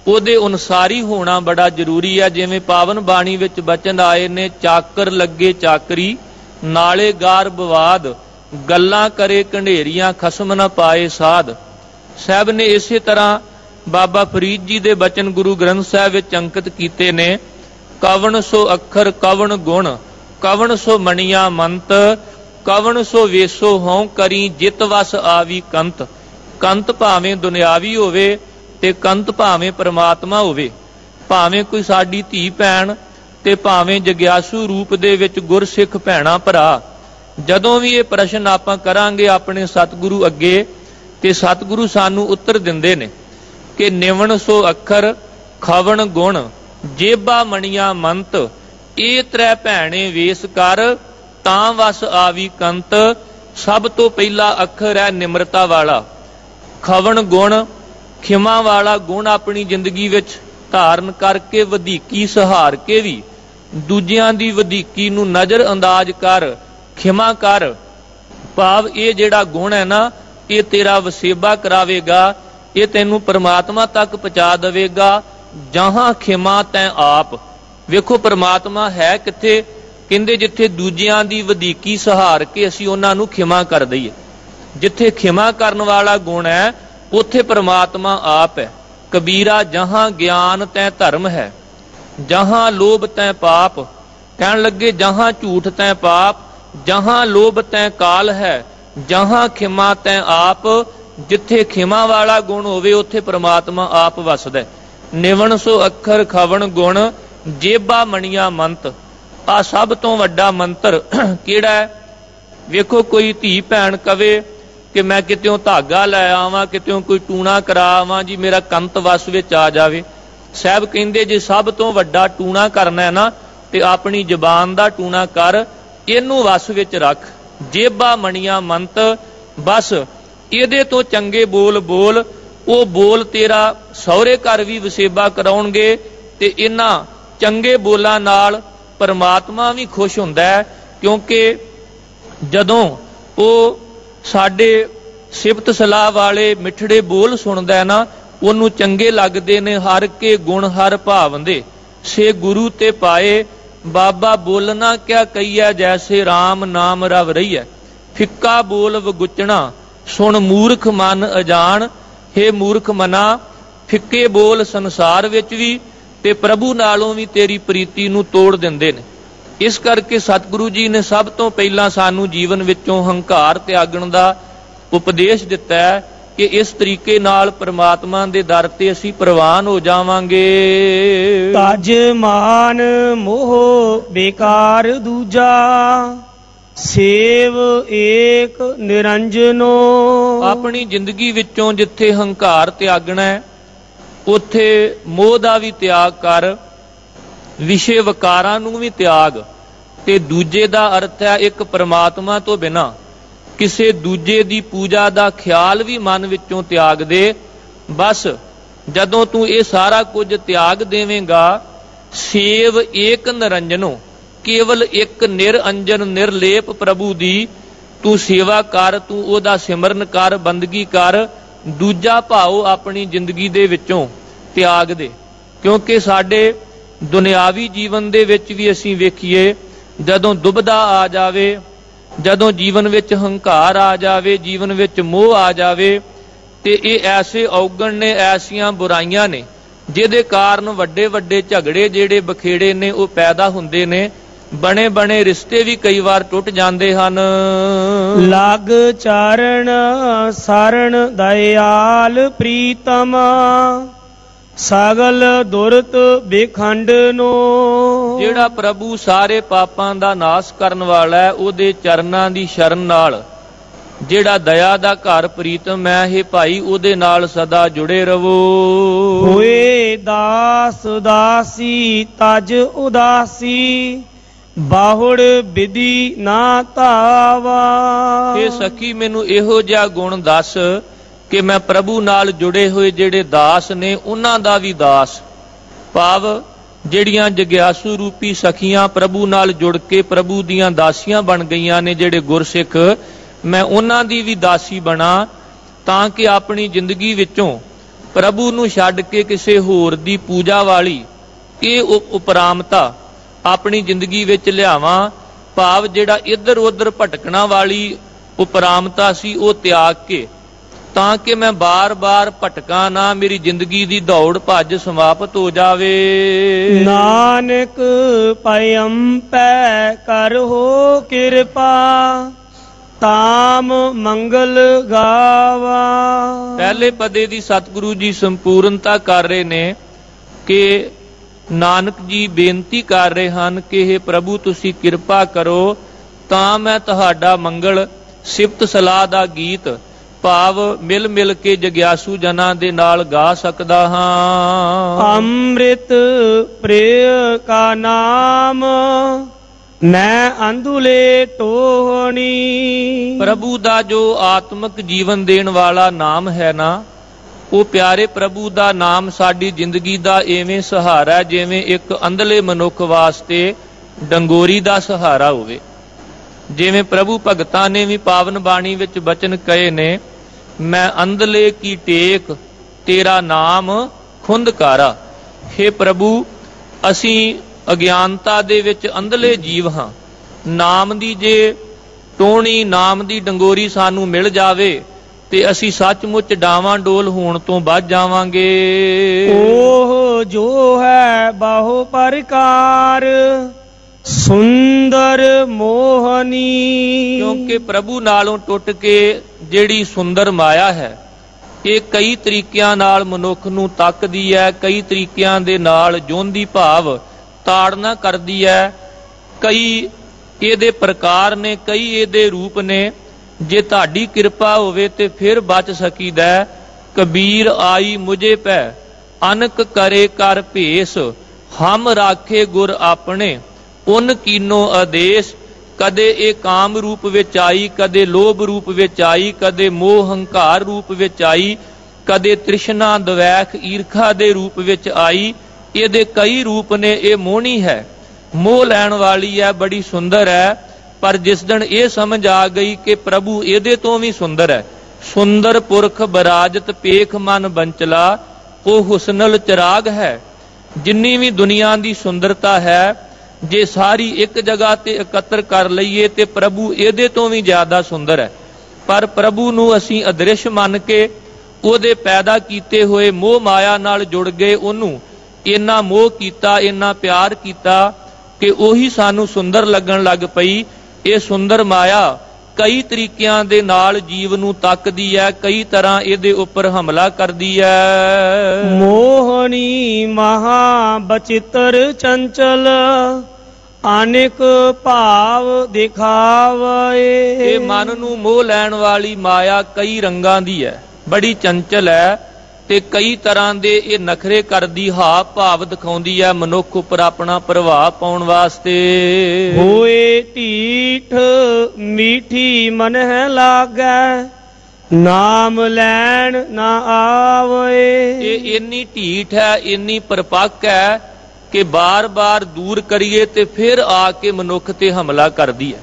ਉਹਦੇ ਅਨੁਸਾਰੀ ਹੋਣਾ ਬੜਾ ਜ਼ਰੂਰੀ ਹੈ। ਜਿਵੇਂ ਪਾਵਨ ਬਾਣੀ ਵਿੱਚ ਬਚਨ ਆਏ ਨੇ, ਚਾਕਰ ਲੱਗੇ ਚਾਕਰੀ, ਨਾਲੇ ਗਾਰ ਬਵਾਦ, ਗੱਲਾਂ ਕਰੇ ਢੰਡੇਰੀਆਂ, ਖਸਮ ਨਾ ਪਾਏ ਸਾਧ। ਸਾਹਿਬ ਨੇ ਇਸੇ ਤਰ੍ਹਾਂ ਬਾਬਾ ਫਰੀਦ ਜੀ ਦੇ ਬਚਨ ਗੁਰੂ ਗ੍ਰੰਥ ਸਾਹਿਬ ਵਿੱਚ ਅੰਕਿਤ ਕੀਤੇ ਨੇ। ਕਵਣ ਸੋ ਅੱਖਰ ਕਵਣ ਗੁਣ, ਕਵਣ ਸੋ ਮਣੀਆਂ ਮੰਤ, ਕਵਣ ਸੋ ਵੇਸੋ ਹਉ ਕਰੀ, ਜਿਤ ਵਸ ਆਵੀ ਕੰਤ। ਕੰਤ ਭਾਵੇਂ ਦੁਨਿਆਵੀ ਹੋਵੇ ਤੇ ਕੰਤ ਭਾਵੇਂ ਪਰਮਾਤਮਾ ਹੋਵੇ, ਭਾਵੇਂ ਕੋਈ ਸਾਡੀ ਧੀ ਭੈਣ ਤੇ ਭਾਵੇਂ ਜਗਿਆਸੂ ਰੂਪ ਦੇ ਵਿੱਚ ਗੁਰਸਿੱਖ ਭੈਣਾ ਭਰਾ। ਜਦੋਂ ਵੀ ਇਹ ਪ੍ਰਸ਼ਨ ਆਪਾਂ ਕਰਾਂਗੇ ਆਪਣੇ ਸਤਿਗੁਰੂ ਅੱਗੇ ਤੇ ਸਤਿਗੁਰੂ ਸਾਨੂੰ ਉੱਤਰ ਦਿੰਦੇ ਨੇ ਕਿ ਨਿਵਣ ਸੋ ਅੱਖਰ ਖਵਣ ਗੁਣ, ਜੇਬਾ ਮਣੀਆਂ ਮੰਤ, ਇਹ ਤ੍ਰੈ ਭੈਣੇ ਵੇਸ ਕਰ, ਤਾਂ ਵਸ ਆਵੀ ਕੰਤ। ਸਭ ਤੋਂ ਪਹਿਲਾ ਅੱਖਰ ਹੈ ਨਿਮਰਤਾ ਵਾਲਾ, ਖਵਣ ਗੁਣ, ਖਿਮਾ ਵਾਲਾ ਗੁਣ ਆਪਣੀ ਜ਼ਿੰਦਗੀ ਵਿੱਚ ਧਾਰਨ ਕਰਕੇ ਵਧੀਕੀ ਸਹਾਰ ਕੇ ਵੀ ਦੂਜਿਆਂ ਦੀ ਵਧੀਕੀ ਨੂੰ ਨਜ਼ਰ ਅੰਦਾਜ਼ ਕਰ, ਖਿਮਾ ਕਰ। ਭਾਵ ਇਹ ਜਿਹੜਾ ਗੁਣ ਹੈ ਨਾ, ਇਹ ਤੇਰਾ ਵਸੇਬਾ ਕਰਾਵੇਗਾ, ਇਹ ਤੈਨੂੰ ਪਰਮਾਤਮਾ ਤੱਕ ਪਹੁੰਚਾ ਦੇਵੇਗਾ। ਜਹਾਂ ਖਿਮਾ ਤੈਂ ਆਪ। ਵੇਖੋ ਪਰਮਾਤਮਾ ਹੈ ਕਿੱਥੇ? ਕਹਿੰਦੇ ਜਿੱਥੇ ਦੂਜਿਆਂ ਦੀ ਵਧੀਕੀ ਸਹਾਰ ਕੇ ਅਸੀਂ ਉਹਨਾਂ ਨੂੰ ਖਿਮਾ ਕਰ ਦਈਏ। ਜਿੱਥੇ ਖਿਮਾ ਕਰਨ ਵਾਲਾ ਗੁਣ ਹੈ ਉੱਥੇ ਪਰਮਾਤਮਾ ਆਪ ਹੈ। ਕਬੀਰਾ ਜਹਾਂ ਗਿਆਨ ਤੈ ਧਰਮ ਹੈ, जहां लोभ तै पाप, कहन लगे जहां झूठ तै पाप, जहां लोभ तै काल है, जहां खिमा तै आप। जिथे खिमा वाला गुण होवे उत्थे परमात्मा आप वसदा। निवण सो अखर खवण गुण, जेबा मणिया मंत। आ सब तो वड्डा मंत्र किहड़ा है? वेखो कोई धी भैन कवे कि मैं कित्यों धागा लै आवां, कित्यों कोई टूणा करा आवां जी, मेरा कंत वस विच आ जावे। साहब कहिंदे जे सब तो वड्डा टूणा करना है ना ते अपनी जबान दा टूणा कर, इनू वस विच रख। जेबा मणिया मंत, बस ਇਹਦੇ ਤੋਂ ਚੰਗੇ ਬੋਲ ਬੋਲ। ਉਹ ਬੋਲ ਤੇਰਾ ਸਹੁਰੇ ਘਰ ਵੀ ਵਸੇਬਾ ਕਰਾਉਣਗੇ ਤੇ ਇਹਨਾਂ ਚੰਗੇ ਬੋਲਾਂ ਨਾਲ ਪਰਮਾਤਮਾ ਵੀ ਖੁਸ਼ ਹੁੰਦਾ ਹੈ। ਕਿਉਂਕਿ ਜਦੋਂ ਉਹ ਸਾਡੇ ਸਿਫਤ ਸਲਾਹ ਵਾਲੇ ਮਿੱਠੜੇ ਬੋਲ ਸੁਣਦਾ ਹੈ ਨਾ, ਉਹਨੂੰ ਚੰਗੇ ਲੱਗਦੇ ਨੇ। ਹਰ ਕੇ ਗੁਣ ਹਰ ਭਾਵੰਦੇ, ਸੇ ਗੁਰੂ ਤੇ ਪਾਏ। ਬਾਬਾ ਬੋਲਣਾ ਕਿਆ ਕਹੀਐ, ਜੈਸੇ ਰਾਮ ਨਾਮ ਰਵ ਰਹੀਐ। ਫਿੱਕਾ ਬੋਲ ਵਗੁਚਣਾ, ਸੁਣ ਮੂਰਖ ਮਨ ਅਜਾਣ। हे ਮੂਰਖ ਮਨਾ, ਫਿੱਕੇ ਬੋਲ ਸੰਸਾਰ ਵਿੱਚ ਵੀ ਤੇ ਪ੍ਰਭੂ ਨਾਲੋਂ ਵੀ ਤੇਰੀ ਪ੍ਰੀਤੀ ਨੂੰ ਤੋੜ ਦਿੰਦੇ ਨੇ। ਇਸ ਕਰਕੇ ਸਤਿਗੁਰੂ ਜੀ ਨੇ ਸਭ ਤੋਂ ਪਹਿਲਾਂ ਸਾਨੂੰ ਜੀਵਨ ਵਿੱਚੋਂ ਹੰਕਾਰ ਤਿਆਗਣ ਦਾ ਉਪਦੇਸ਼ ਦਿੱਤਾ ਹੈ ਕਿ ਇਸ ਤਰੀਕੇ ਨਾਲ ਪ੍ਰਮਾਤਮਾ ਦੇ ਦਰ ਤੇ ਅਸੀਂ ਪ੍ਰਵਾਨ ਹੋ ਜਾਵਾਂਗੇ। ਤਜ ਮਾਨ ਮੋਹ ਬੇਕਾਰ ਦੂਜਾ, ਸੇਵ ਏਕ ਨਿਰੰਜਨੋ। ਆਪਣੀ ਜ਼ਿੰਦਗੀ ਵਿੱਚੋਂ ਜਿੱਥੇ ਹੰਕਾਰ ਤਿਆਗਣਾ ਹੈ ਉੱਥੇ ਮੋਹ ਦਾ ਵੀ ਤਿਆਗ ਕਰ, ਵਿਸ਼ੇ ਵਕਾਰਾਂ ਨੂੰ ਵੀ ਤਿਆਗ। ਤੇ ਦੂਜੇ ਦਾ ਅਰਥ ਹੈ ਇੱਕ ਪ੍ਰਮਾਤਮਾ ਤੋਂ ਬਿਨਾਂ ਕਿਸੇ ਦੂਜੇ ਦੀ ਪੂਜਾ ਦਾ ਖਿਆਲ ਵੀ ਮਨ ਵਿੱਚੋਂ ਤਿਆਗ ਦੇ। ਬਸ ਜਦੋਂ ਤੂੰ ਇਹ ਸਾਰਾ ਕੁਝ ਤਿਆਗ ਦੇਵੇਂਗਾ, ਸੇਵ ਏਕ ਨਿਰੰਜਨੋ, ਕੇਵਲ ਇੱਕ ਨਿਰਅੰਜਨ ਨਿਰਲੇਪ ਪ੍ਰਭੂ ਦੀ ਤੂੰ ਸੇਵਾ ਕਰ, ਤੂੰ ਉਹਦਾ ਸਿਮਰਨ ਕਰ, ਬੰਦਗੀ ਕਰ। ਦੂਜਾ ਭਾਵ ਆਪਣੀ ਜ਼ਿੰਦਗੀ ਦੇ ਵਿੱਚੋਂ ਤਿਆਗ ਦੇ। ਕਿਉਂਕਿ ਸਾਡੇ ਦੁਨਿਆਵੀ ਜੀਵਨ ਦੇ ਵਿੱਚ ਵੀ ਅਸੀਂ ਵੇਖੀਏ, ਜਦੋਂ ਦੁਬਦਾ ਆ ਜਾਵੇ, ਜਦੋਂ ਜੀਵਨ ਵਿੱਚ ਹੰਕਾਰ ਆ ਜਾਵੇ, ਜੀਵਨ ਵਿੱਚ ਮੋਹ ਆ ਜਾਵੇ, ਤੇ ਇਹ ਐਸੇ ਔਗਣ ਨੇ, ਐਸੀਆਂ ਬੁਰਾਈਆਂ ਨੇ ਜਿਹਦੇ ਕਾਰਨ ਵੱਡੇ ਵੱਡੇ ਝਗੜੇ ਜਿਹੜੇ ਬਖੇੜੇ ਨੇ ਉਹ ਪੈਦਾ ਹੁੰਦੇ ਨੇ। ਬਣੇ ਬਣੇ ਰਿਸ਼ਤੇ ਵੀ ਕਈ ਵਾਰ ਟੁੱਟ ਜਾਂਦੇ ਹਨ। ਲਗ ਚਾਰਣ ਸਰਣ ਦਇਆਲ ਪ੍ਰੀਤਮ, ਸਗਲ ਦੁਰਤ ਬੇਖੰਡਨੋ। ਜਿਹੜਾ ਪ੍ਰਭੂ ਸਾਰੇ ਪਾਪਾਂ ਦਾ ਨਾਸ਼ ਕਰਨ ਵਾਲਾ ਹੈ, ਉਹਦੇ ਚਰਨਾਂ ਦੀ ਸ਼ਰਨ ਨਾਲ ਜਿਹੜਾ ਦਇਆ ਦਾ ਘਰ ਪ੍ਰੀਤਮ ਹੈ, ਇਹ ਭਾਈ ਉਹਦੇ ਨਾਲ ਸਦਾ ਜੁੜੇ ਰਹੋ। ਹੋਏ ਦਾਸ ਉਦਾਸੀ ਤਜ ਉਦਾਸੀ, ਬਾਹੁੜ ਵਿਧੀ ਨਾ ਧਾਵਾ। ਇਹ ਸਖੀ ਮੈਨੂੰ ਇਹੋ ਜਿਹਾ ਗੁਣ ਦੱਸ ਕਿ ਮੈਂ ਪ੍ਰਭੂ ਨਾਲ ਜੁੜੇ ਹੋਏ ਜਿਹੜੇ ਦਾਸ ਨੇ ਉਹਨਾਂ ਦਾ ਵੀ ਦਾਸ। ਭਾਵ ਜਿਹੜੀਆਂ ਜਗਿਆਸੂ ਰੂਪੀ ਸਖੀਆਂ ਪ੍ਰਭੂ ਨਾਲ ਜੁੜ ਕੇ ਪ੍ਰਭੂ ਦੀਆਂ ਦਾਸੀਆਂ ਬਣ ਗਈਆਂ ਨੇ, ਜਿਹੜੇ ਗੁਰਸਿੱਖ, ਮੈਂ ਉਹਨਾਂ ਦੀ ਵੀ ਦਾਸੀ ਬਣਾ, ਤਾਂ ਕਿ ਆਪਣੀ ਜ਼ਿੰਦਗੀ ਵਿੱਚੋਂ ਪ੍ਰਭੂ ਨੂੰ ਛੱਡ ਕੇ ਕਿਸੇ ਹੋਰ ਦੀ ਪੂਜਾ ਵਾਲੀ ਇਹ ਉਪਰਾਮਤਾ ਆਪਣੀ ਜ਼ਿੰਦਗੀ ਵਿੱਚ ਲਿਆਵਾਂ। ਭਾਵ ਜਿਹੜਾ ਇੱਧਰ ਉੱਧਰ ਭਟਕਣਾ ਵਾਲੀ ਉਪਰਾਮਤਾ ਸੀ ਉਹ ਤਿਆਗ ਕੇ, ਤਾਂ ਕਿ ਮੈਂ ਬਾਰ-ਬਾਰ ਭਟਕਾਂ ਨਾ, ਮੇਰੀ ਜ਼ਿੰਦਗੀ ਦੀ ਦੌੜ ਭੱਜ ਸਮਾਪਤ ਹੋ ਜਾਵੇ। ਨਾਨਕ ਪਇਮ ਪੈ ਕਰਹੁ ਕਿਰਪਾ, ਤਾਮ ਮੰਗਲ ਗਾਵਾ। ਪਹਿਲੇ ਪਦੇ ਦੀ ਸਤਿਗੁਰੂ ਜੀ ਸੰਪੂਰਨਤਾ ਕਰ ਰਹੇ ਨੇ ਕਿ ਨਾਨਕ ਜੀ ਬੇਨਤੀ ਕਰ ਰਹੇ ਹਨ ਕਿ हे ਪ੍ਰਭੂ ਤੁਸੀਂ ਕਿਰਪਾ ਕਰੋ ਤਾਂ ਮੈਂ ਤੁਹਾਡਾ ਮੰਗਲ ਸਿਫਤ ਸਲਾਹ ਦਾ ਗੀਤ ਭਾਵ ਮਿਲ ਮਿਲ ਕੇ ਜਗਿਆਸੂ ਜਨਾਂ ਦੇ ਨਾਲ ਗਾ ਸਕਦਾ ਹਾਂ। ਅੰਮ੍ਰਿਤ ਪ੍ਰਿਯ ਕਾ ਨਾਮ ਮੈਂ ਅੰਧੁਲੇ ਟੋਹਣੀ। ਪ੍ਰਭੂ ਦਾ ਜੋ ਆਤਮਿਕ ਜੀਵਨ ਦੇਣ ਵਾਲਾ ਨਾਮ ਹੈ ਨਾ, ਉਹ ਪਿਆਰੇ ਪ੍ਰਭੂ ਦਾ ਨਾਮ ਸਾਡੀ ਜ਼ਿੰਦਗੀ ਦਾ ਐਵੇਂ ਸਹਾਰਾ ਜਿਵੇਂ ਇੱਕ ਅੰਧਲੇ ਮਨੁੱਖ ਵਾਸਤੇ ਡੰਗੋਰੀ ਦਾ ਸਹਾਰਾ ਹੋਵੇ। ਜਿਵੇਂ ਪ੍ਰਭੂ ਭਗਤਾਂ ਨੇ ਵੀ ਪਾਵਨ ਬਾਣੀ ਵਿੱਚ ਬਚਨ ਕਹੇ ਨੇ, ਮੈਂ ਅੰਧਲੇ ਕੀ ਟੇਕ ਤੇਰਾ ਨਾਮ ਖੁੰਦਕਾਰਾ। ਹੇ ਪ੍ਰਭੂ, ਅਸੀਂ ਅਗਿਆਨਤਾ ਦੇ ਵਿੱਚ ਅੰਧਲੇ ਜੀਵ ਹਾਂ। ਨਾਮ ਦੀ ਜੇ ਟੋਹਣੀ, ਨਾਮ ਦੀ ਡੰਗੋਰੀ ਸਾਨੂੰ ਮਿਲ ਜਾਵੇ ਤੇ ਅਸੀਂ ਸੱਚਮੁੱਚ ਡਾਵਾਂ ਡੋਲ ਹੋਣ ਤੋਂ ਬਚ ਜਾਵਾਂਗੇ। ਉਹ ਜੋ ਹੈ ਬਹੁ ਪ੍ਰਕਾਰ ਸੁੰਦਰ ਮੋਹਨੀ। ਕਿਉਂਕਿ ਪ੍ਰਭੂ ਨਾਲੋਂ ਟੁੱਟ ਕੇ ਜਿਹੜੀ ਸੁੰਦਰ ਮਾਇਆ ਹੈ, ਇਹ ਕਈ ਤਰੀਕਿਆਂ ਨਾਲ ਮਨੁੱਖ ਨੂੰ ਤੱਕਦੀ ਹੈ, ਕਈ ਤਰੀਕਿਆਂ ਦੇ ਨਾਲ ਜੋਂਦੀ ਭਾਵ ਤਾੜਨਾ ਕਰਦੀ ਹੈ। ਕਈ ਇਹਦੇ ਪ੍ਰਕਾਰ ਨੇ, ਕਈ ਇਹਦੇ ਰੂਪ ਨੇ। ਜੇ ਤੁਹਾਡੀ ਕਿਰਪਾ ਹੋਵੇ ਤੇ ਫਿਰ ਬਚ ਸਕੀਦਾ। ਕਬੀਰ ਆਈ ਮੁਝੇ ਪੈ ਅਨਕ ਕਰੇ ਕਰ ਭੇਸ, ਹਮ ਰਾਖੇ ਗੁਰ ਆਪਣੇ ਉਨ ਕੀਨੋ ਆਦੇਸ਼। ਕਦੇ ਇਹ ਕਾਮ ਰੂਪ ਵਿੱਚ ਆਈ, ਕਦੇ ਲੋਭ ਰੂਪ ਵਿੱਚ ਆਈ, ਕਦੇ ਮੋਹ ਹੰਕਾਰ ਰੂਪ ਵਿੱਚ ਆਈ, ਕਦੇ ਤ੍ਰਿਸ਼ਨਾ ਦਵੈਖ ਈਰਖਾ ਦੇ ਰੂਪ ਵਿੱਚ ਆਈ। ਇਹਦੇ ਕਈ ਰੂਪ ਨੇ। ਇਹ ਮੋਹਣੀ ਹੈ, ਮੋਹ ਲੈਣ ਵਾਲੀ ਹੈ, ਬੜੀ ਸੁੰਦਰ ਹੈ। ਪਰ ਜਿਸ ਦਿਨ ਇਹ ਸਮਝ ਆ ਗਈ ਕਿ ਪ੍ਰਭੂ ਇਹਦੇ ਤੋਂ ਵੀ ਸੁੰਦਰ ਹੈ, ਸੁੰਦਰ ਪੁਰਖ ਬਰਾਜਤ ਪੇਖ ਮਨ ਬੰਚਲਾ, ਉਹ ਹੁਸਨਲ ਚਿਰਾਗ ਹੈ। ਜਿੰਨੀ ਵੀ ਦੁਨੀਆ ਦੀ ਸੁੰਦਰਤਾ ਹੈ, ਜੇ ਸਾਰੀ ਇੱਕ ਜਗ੍ਹਾ ਤੇ ਇਕੱਤਰ ਕਰ ਲਈਏ ਤੇ ਪ੍ਰਭੂ ਇਹਦੇ ਤੋਂ ਵੀ ਜ਼ਿਆਦਾ ਸੁੰਦਰ ਹੈ। ਪਰ ਪ੍ਰਭੂ ਨੂੰ ਅਸੀਂ ਅਦ੍ਰਿਸ਼ ਮੰਨ ਕੇ ਉਹਦੇ ਪੈਦਾ ਕੀਤੇ ਹੋਏ ਮੋਹ ਮਾਇਆ ਨਾਲ ਜੁੜ ਗਏ। ਉਹਨੂੰ ਇੰਨਾ ਮੋਹ ਕੀਤਾ, ਇੰਨਾ ਪਿਆਰ ਕੀਤਾ ਕਿ ਉਹੀ ਸਾਨੂੰ ਸੁੰਦਰ ਲੱਗਣ ਲੱਗ ਪਈ। ਇਹ ਸੁੰਦਰ ਮਾਇਆ ਕਈ ਤਰੀਕਿਆਂ ਦੇ ਨਾਲ ਜੀਵ ਨੂੰ ਤੱਕਦੀ ਹੈ, ਕਈ ਤਰ੍ਹਾਂ ਇਹਦੇ ਉੱਪਰ ਹਮਲਾ ਕਰਦੀ ਹੈ। ਮੋਹਣੀ ਮਹਾ ਬਚਿੱਤਰ ਚੰਚਲ ਅਨੇਕ ਭਾਵ ਦਿਖਾਵੇ। ਇਹ ਮਨ ਨੂੰ ਮੋਹ ਲੈਣ ਵਾਲੀ ਮਾਇਆ ਕਈ ਰੰਗਾਂ ਦੀ ਹੈ, ਬੜੀ ਚੰਚਲ ਹੈ ਤੇ ਕਈ ਤਰ੍ਹਾਂ ਦੇ ਇਹ ਨਖਰੇ ਕਰਦੀ, ਹਾਵ ਭਾਵ ਦਿਖਾਉਂਦੀ ਹੈ ਮਨੁੱਖ ਉੱਪਰ ਆਪਣਾ ਪ੍ਰਭਾਵ ਪਾਉਣ ਵਾਸਤੇ। ਹੋਏ ਢੀਠ ਮੀਠੀ ਮਨ ਹੈ ਲਾਗੈ, ਨਾਮ ਲੈਣ ਨਾ ਆਵੇ। ਇਹ ਇੰਨੀ ਢੀਠ ਹੈ, ਇੰਨੀ ਪਰਪੱਕ ਹੈ ਕਿ ਬਾਰ-ਬਾਰ ਦੂਰ ਕਰੀਏ ਤੇ ਫਿਰ ਆ ਕੇ ਮਨੁੱਖ ਤੇ ਹਮਲਾ ਕਰਦੀ ਹੈ।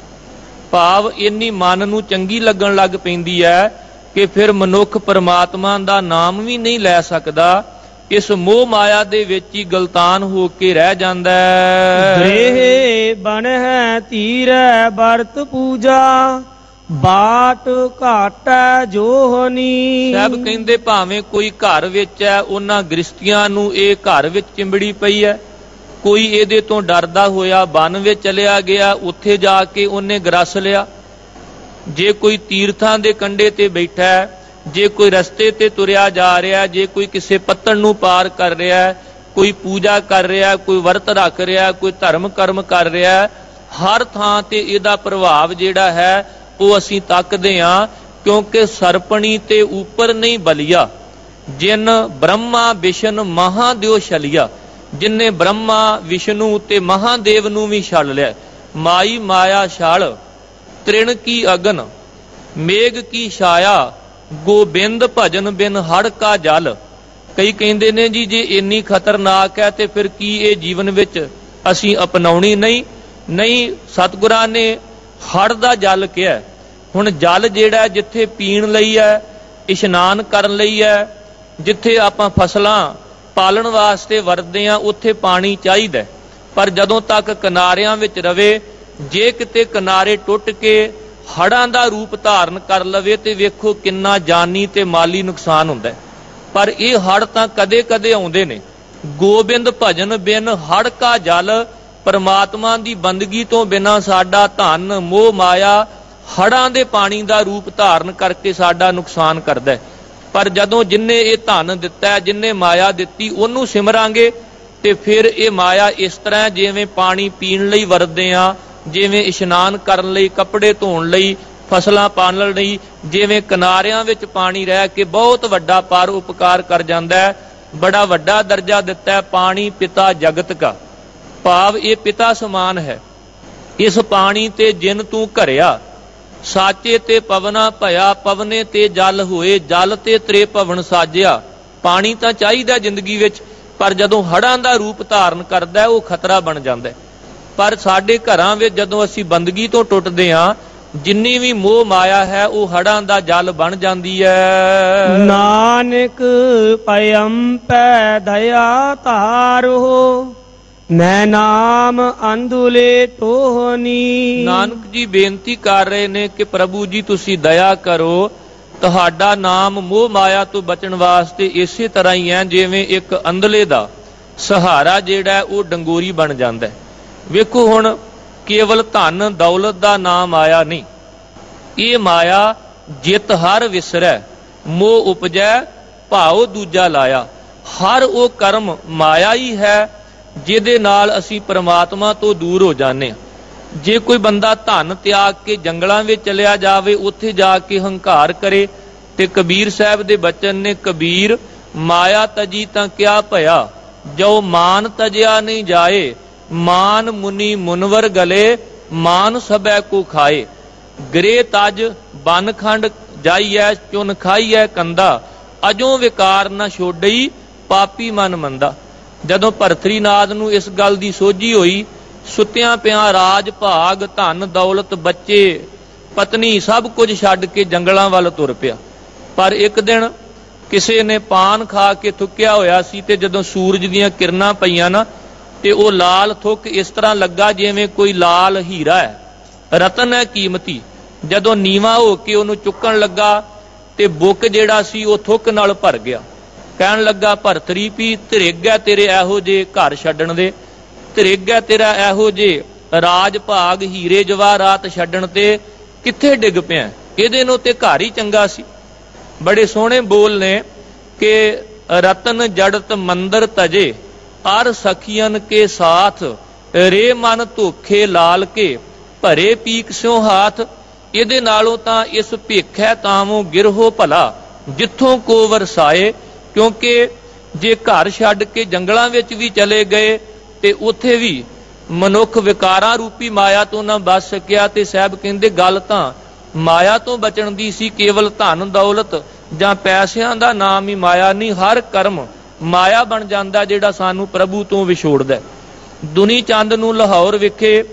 ਭਾਵ ਇੰਨੀ ਮਨ ਨੂੰ ਚੰਗੀ ਲੱਗਣ ਲੱਗ ਪੈਂਦੀ ਹੈ ਕਿ ਫਿਰ ਮਨੁੱਖ ਪਰਮਾਤਮਾ ਦਾ ਨਾਮ ਵੀ ਨਹੀਂ ਲੈ ਸਕਦਾ। ਇਸ ਮੋਹ ਮਾਇਆ ਦੇ ਵਿੱਚ ਹੀ ਗਲਤਾਨ ਹੋ ਕੇ ਰਹਿ ਜਾਂਦਾ ਹੈ। ਬ੍ਰੇਹ ਬਨ ਹੈ ਧੀਰੈ ਵਰਤ ਪੂਜਾ, ਬਾਟ ਘਾਟੈ ਜੋਹਨੀ। ਸਭ ਕਹਿੰਦੇ ਭਾਵੇਂ ਕੋਈ ਘਰ ਵਿੱਚ ਹੈ, ਉਹਨਾਂ ਗ੍ਰਸਤੀਆਂ ਨੂੰ ਇਹ ਘਰ ਵਿੱਚ ਚਿੰਬੜੀ ਪਈ ਹੈ। ਕੋਈ ਇਹਦੇ ਤੋਂ ਡਰਦਾ ਹੋਇਆ ਬਨ ਵਿੱਚ ਚਲਿਆ ਗਿਆ, ਉੱਥੇ ਜਾ ਕੇ ਉਹਨੇ ਗਰਸ ਲਿਆ। ਜੇ ਕੋਈ ਤੀਰਥਾਂ ਦੇ ਕੰਢੇ ਤੇ ਬੈਠਾ ਹੈ, ਜੇ ਕੋਈ ਰਸਤੇ ਤੇ ਤੁਰਿਆ ਜਾ ਰਿਹਾ, ਜੇ ਕੋਈ ਕਿਸੇ ਪੱਤਣ ਨੂੰ ਪਾਰ ਕਰ ਰਿਹਾ, ਕੋਈ ਪੂਜਾ ਕਰ ਰਿਹਾ, ਕੋਈ ਵਰਤ ਰੱਖ ਰਿਹਾ, ਕੋਈ ਧਰਮ ਕਰਮ ਕਰ ਰਿਹਾ, ਹਰ ਥਾਂ ਤੇ ਇਹਦਾ ਪ੍ਰਭਾਵ ਜਿਹੜਾ ਹੈ ਉਹ ਅਸੀਂ ਤੱਕਦੇ ਹਾਂ। ਕਿਉਂਕਿ ਸਰਪਣੀ ਤੇ ਉੱਪਰ ਨਹੀਂ ਬਲਿਆ, ਜਿਨ ਬ੍ਰਹਮਾ ਵਿਸ਼ਨ ਮਹਾਦੇਵ ਛਲਿਆ। ਜਿਨਨੇ ਬ੍ਰਹਮਾ ਵਿਸ਼ਨੂੰ ਤੇ ਮਹਾਦੇਵ ਨੂੰ ਵੀ ਛਲ ਲਿਆ। ਮਾਈ ਮਾਇਆ ਛਲ ਤ੍ਰਿਣ ਕੀ ਅਗਨ, ਮੇਘ ਕੀ ਛਾਇਆ, ਗੋਬਿੰਦ ਭਜਨ ਬਿਨ ਹੜ ਕਾ ਜਲ। ਕਈ ਕਹਿੰਦੇ ਨੇ ਜੀ ਜੇ ਇੰਨੀ ਖਤਰਨਾਕ ਹੈ ਤੇ ਫਿਰ ਕੀ ਇਹ ਜੀਵਨ ਵਿੱਚ ਅਸੀਂ ਅਪਣਾਉਣੀ ਨਹੀਂ। ਸਤਿਗੁਰਾਂ ਨੇ ਹੜ ਦਾ ਜਲ ਕਿਹਾ। ਹੁਣ ਜਲ ਜਿਹੜਾ ਜਿੱਥੇ ਪੀਣ ਲਈ ਹੈ, ਇਸ਼ਨਾਨ ਕਰਨ ਲਈ ਹੈ, ਜਿੱਥੇ ਆਪਾਂ ਫਸਲਾਂ ਪਾਲਣ ਵਾਸਤੇ ਵਰਤਦੇ ਹਾਂ, ਉੱਥੇ ਪਾਣੀ ਚਾਹੀਦਾ। ਪਰ ਜਦੋਂ ਤੱਕ ਕਿਨਾਰਿਆਂ ਵਿੱਚ ਰਵੇ, ਜੇ ਕਿਤੇ ਕਿਨਾਰੇ ਟੁੱਟ ਕੇ ਹੜਾਂ ਦਾ ਰੂਪ ਧਾਰਨ ਕਰ ਲਵੇ ਤੇ ਵੇਖੋ ਕਿੰਨਾ ਜਾਨੀ ਤੇ ਮਾਲੀ ਨੁਕਸਾਨ ਹੁੰਦਾ। ਪਰ ਇਹ ਹੜ ਤਾਂ ਕਦੇ ਕਦੇ ਆਉਂਦੇ ਨੇ। ਗੋਬਿੰਦ ਭਜਨ ਬਿਨ ਹੜ ਕਾ ਜਲ, ਪਰਮਾਤਮਾ ਦੀ ਬੰਦਗੀ ਤੋਂ ਬਿਨਾਂ ਸਾਡਾ ਧਨ ਮੋਹ ਮਾਇਆ ਹੜਾਂ ਦੇ ਪਾਣੀ ਦਾ ਰੂਪ ਧਾਰਨ ਕਰਕੇ ਸਾਡਾ ਨੁਕਸਾਨ ਕਰਦਾ। ਪਰ ਜਦੋਂ ਜਿਨਨੇ ਇਹ ਧਨ ਦਿੱਤਾ, ਜਿਨਨੇ ਮਾਇਆ ਦਿੱਤੀ, ਉਹਨੂੰ ਸਿਮਰਾਂਗੇ ਤੇ ਫਿਰ ਇਹ ਮਾਇਆ ਇਸ ਤਰ੍ਹਾਂ ਜਿਵੇਂ ਪਾਣੀ ਪੀਣ ਲਈ ਵਰਤਦੇ ਆ, ਜਿਵੇਂ ਇਸ਼ਨਾਨ ਕਰਨ ਲਈ, ਕੱਪੜੇ ਧੋਣ ਲਈ, ਫਸਲਾਂ ਪਾਲਣ ਲਈ, ਜਿਵੇਂ ਕਿਨਾਰਿਆਂ ਵਿੱਚ ਪਾਣੀ ਰਹਿ ਕੇ ਬਹੁਤ ਵੱਡਾ ਪਰ ਉਪਕਾਰ ਕਰ ਜਾਂਦਾ ਹੈ। ਬੜਾ ਵੱਡਾ ਦਰਜਾ ਦਿੱਤਾ ਹੈ ਪਾਣੀ ਪਿਤਾ ਜਗਤ ਕਾ, ਭਾਵ ਇਹ ਪਿਤਾ ਸਮਾਨ ਹੈ। ਇਸ ਪਾਣੀ ਤੇ ਜਿਨ ਤੂੰ ਘਰਿਆ, ਸਾਚੇ ਤੇ ਪਵਨਾ ਭਇਆ, ਪਵਨੇ ਤੇ ਜਲ ਹੋਏ, ਜਲ ਤੇ ਤਰੇ ਭਵਨ ਸਾਜਿਆ। ਪਾਣੀ ਤਾਂ ਚਾਹੀਦਾ ਜ਼ਿੰਦਗੀ ਵਿੱਚ, ਪਰ ਜਦੋਂ ਹੜਾਂ ਦਾ ਰੂਪ ਧਾਰਨ ਕਰਦਾ ਉਹ ਖਤਰਾ ਬਣ ਜਾਂਦਾ। ਪਰ ਸਾਡੇ ਘਰਾਂ ਵਿੱਚ ਜਦੋਂ ਅਸੀਂ ਬੰਦਗੀ ਤੋਂ ਟੁੱਟਦੇ ਹਾਂ, ਜਿੰਨੀ ਵੀ ਮੋਹ ਮਾਇਆ ਹੈ ਉਹ ਹੜਾਂ ਦਾ ਜਲ ਬਣ ਜਾਂਦੀ ਹੈ। ਨਾਨਕ ਪਇਮ ਪੈ ਦਇਆ ਧਾਰੋ, ਮੈਂ ਨਾਮ ਅੰਧੁਲੇ ਟੋਹਨੀ। ਨਾਨਕ ਜੀ ਬੇਨਤੀ ਕਰ ਰਹੇ ਨੇ ਕਿ ਪ੍ਰਭੂ ਜੀ ਤੁਸੀਂ ਦਇਆ ਕਰੋ, ਤੁਹਾਡਾ ਨਾਮ ਮੋਹ ਮਾਇਆ ਤੋਂ ਬਚਣ ਵਾਸਤੇ ਇਸੇ ਤਰ੍ਹਾਂ ਹੀ ਹੈ ਜਿਵੇਂ ਇੱਕ ਅੰਧਲੇ ਦਾ ਸਹਾਰਾ ਜਿਹੜਾ ਉਹ ਡੰਗੋਰੀ ਬਣ ਜਾਂਦਾ ਹੈ। ਵੇਖੋ ਹੁਣ ਕੇਵਲ ਧਨ ਦੌਲਤ ਦਾ ਨਾਮ ਮਾਇਆ ਨਹੀਂ, ਇਹ ਮਾਇਆ ਜਿਤ ਹਰ ਵਿਸਰੈ ਮੋਹ ਉਪਜੈ ਭਾਉ ਦੂਜਾ ਲਾਇਆ। ਹਰ ਉਹ ਕਰਮ ਮਾਇਆ ਹੀ ਹੈ ਜਿਹਦੇ ਨਾਲ ਅਸੀਂ ਪ੍ਰਮਾਤਮਾ ਤੋਂ ਦੂਰ ਹੋ ਜਾਂਦੇ ਹਾਂ। ਜੇ ਕੋਈ ਬੰਦਾ ਧਨ ਤਿਆਗ ਕੇ ਜੰਗਲਾਂ ਵਿੱਚ ਚਲਿਆ ਜਾਵੇ, ਉੱਥੇ ਜਾ ਕੇ ਹੰਕਾਰ ਕਰੇ, ਤੇ ਕਬੀਰ ਸਾਹਿਬ ਦੇ ਬਚਨ ਨੇ, ਕਬੀਰ ਮਾਇਆ ਤਜੀ ਤਾਂ ਕਿਆ ਭਇਆ, ਜੋ ਮਾਨ ਤਜਿਆ ਨਹੀਂ ਜਾਏ, ਮਾਨ ਮੁਨੀ ਮੁਨਵਰ ਗਲੇ, ਮਾਨ ਸਭੈ ਕੋ ਖਾਏ। ਗ੍ਰੇ ਤਜ ਬਨਖੰਡ ਜਾਈਐ, ਚੁਨ ਖਾਈਐ ਕੰਦਾ, ਅਜੋਂ ਵਿਕਾਰ ਨਾ ਛੋਡਈ, ਪਾਪੀ ਮਨ ਮੰਦਾ। ਜਦੋਂ ਭਰਤਰੀਨਾਥ ਨੂੰ ਇਸ ਗੱਲ ਦੀ ਸੋਝੀ ਹੋਈ, ਸੁੱਤਿਆਂ ਪਿਆਂ ਰਾਜ ਭਾਗ ਧਨ ਦੌਲਤ ਬੱਚੇ ਪਤਨੀ ਸਭ ਕੁਝ ਛੱਡ ਕੇ ਜੰਗਲਾਂ ਵੱਲ ਤੁਰ ਪਿਆ। ਪਰ ਇੱਕ ਦਿਨ ਕਿਸੇ ਨੇ ਪਾਨ ਖਾ ਕੇ ਥੁੱਕਿਆ ਹੋਇਆ ਸੀ, ਤੇ ਜਦੋਂ ਸੂਰਜ ਦੀਆਂ ਕਿਰਨਾਂ ਪਈਆਂ ਨਾ, ਤੇ ਉਹ ਲਾਲ ਥੁੱਕ ਇਸ ਤਰ੍ਹਾਂ ਲੱਗਾ ਜਿਵੇਂ ਕੋਈ ਲਾਲ ਹੀਰਾ ਹੈ, ਰਤਨ ਹੈ ਕੀਮਤੀ। ਜਦੋਂ ਨੀਵਾਂ ਹੋ ਕੇ ਉਹਨੂੰ ਚੁੱਕਣ ਲੱਗਾ ਤੇ ਬੁੱਕ ਜਿਹੜਾ ਸੀ ਉਹ ਥੁੱਕ ਨਾਲ ਭਰ ਗਿਆ। ਕਹਿਣ ਲੱਗਾ, ਭਰਤਰੀ ਵੀ ਧਿਰਗ ਹੈ ਤੇਰੇ ਇਹੋ ਜੇ ਘਰ ਛੱਡਣ ਦੇ, ਧਿਰਗ ਹੈ ਤੇਰਾ ਇਹੋ ਜੇ ਰਾਜ ਭਾਗ ਹੀਰੇ ਜਵਾਹਰਾਤ ਛੱਡਣ ਤੇ, ਕਿੱਥੇ ਡਿੱਗ ਪਿਆ? ਇਹਦੇ ਨੂੰ ਤੇ ਘਰ ਹੀ ਚੰਗਾ ਸੀ। ਬੜੇ ਸੋਹਣੇ ਬੋਲ ਨੇ ਕਿ ਰਤਨ ਜੜਤ ਮੰਦਰ ਤਜੇ, ਅਰ ਸਖੀਅਨ ਕੇ ਸਾਥ, ਰੇ ਮਨ ਧੋਖੇ ਲਾਲ ਕੇ, ਭਰੇ ਪੀਕ ਸਿਉ ਹਾਥ। ਇਹਦੇ ਨਾਲੋਂ ਤਾਂ ਇਸ ਭੇਖੈ ਤਾਵੋਂ ਗਿਰਹੋ ਭਲਾ, ਜਿੱਥੋਂ ਕੋ ਵਰਸਾਏ। ਕਿਉਂਕਿ ਜੇ ਘਰ ਛੱਡ ਕੇ ਜੰਗਲਾਂ ਵਿੱਚ ਵੀ ਚਲੇ ਗਏ ਤੇ ਉੱਥੇ ਵੀ ਮਨੁੱਖ ਵਿਕਾਰਾਂ ਰੂਪੀ ਮਾਇਆ ਤੋਂ ਨਾ ਬਚ ਸਕਿਆ। ਤੇ ਸਾਹਿਬ ਕਹਿੰਦੇ ਗੱਲ ਤਾਂ ਮਾਇਆ ਤੋਂ ਬਚਣ ਦੀ ਸੀ, ਕੇਵਲ ਧਨ ਦੌਲਤ ਜਾਂ ਪੈਸਿਆਂ ਦਾ ਨਾਮ ਹੀ ਮਾਇਆ ਨਹੀਂ। ਹਰ ਕਰਮ ਮਾਇਆ ਬਣ ਜਾਂਦਾ ਜਿਹੜਾ ਸਾਨੂੰ ਪ੍ਰਭੂ ਤੋਂ ਵਿਛੋੜਦਾ। ਦੁਨੀ ਚੰਦ ਨੂੰ ਲਾਹੌਰ ਵਿਖੇ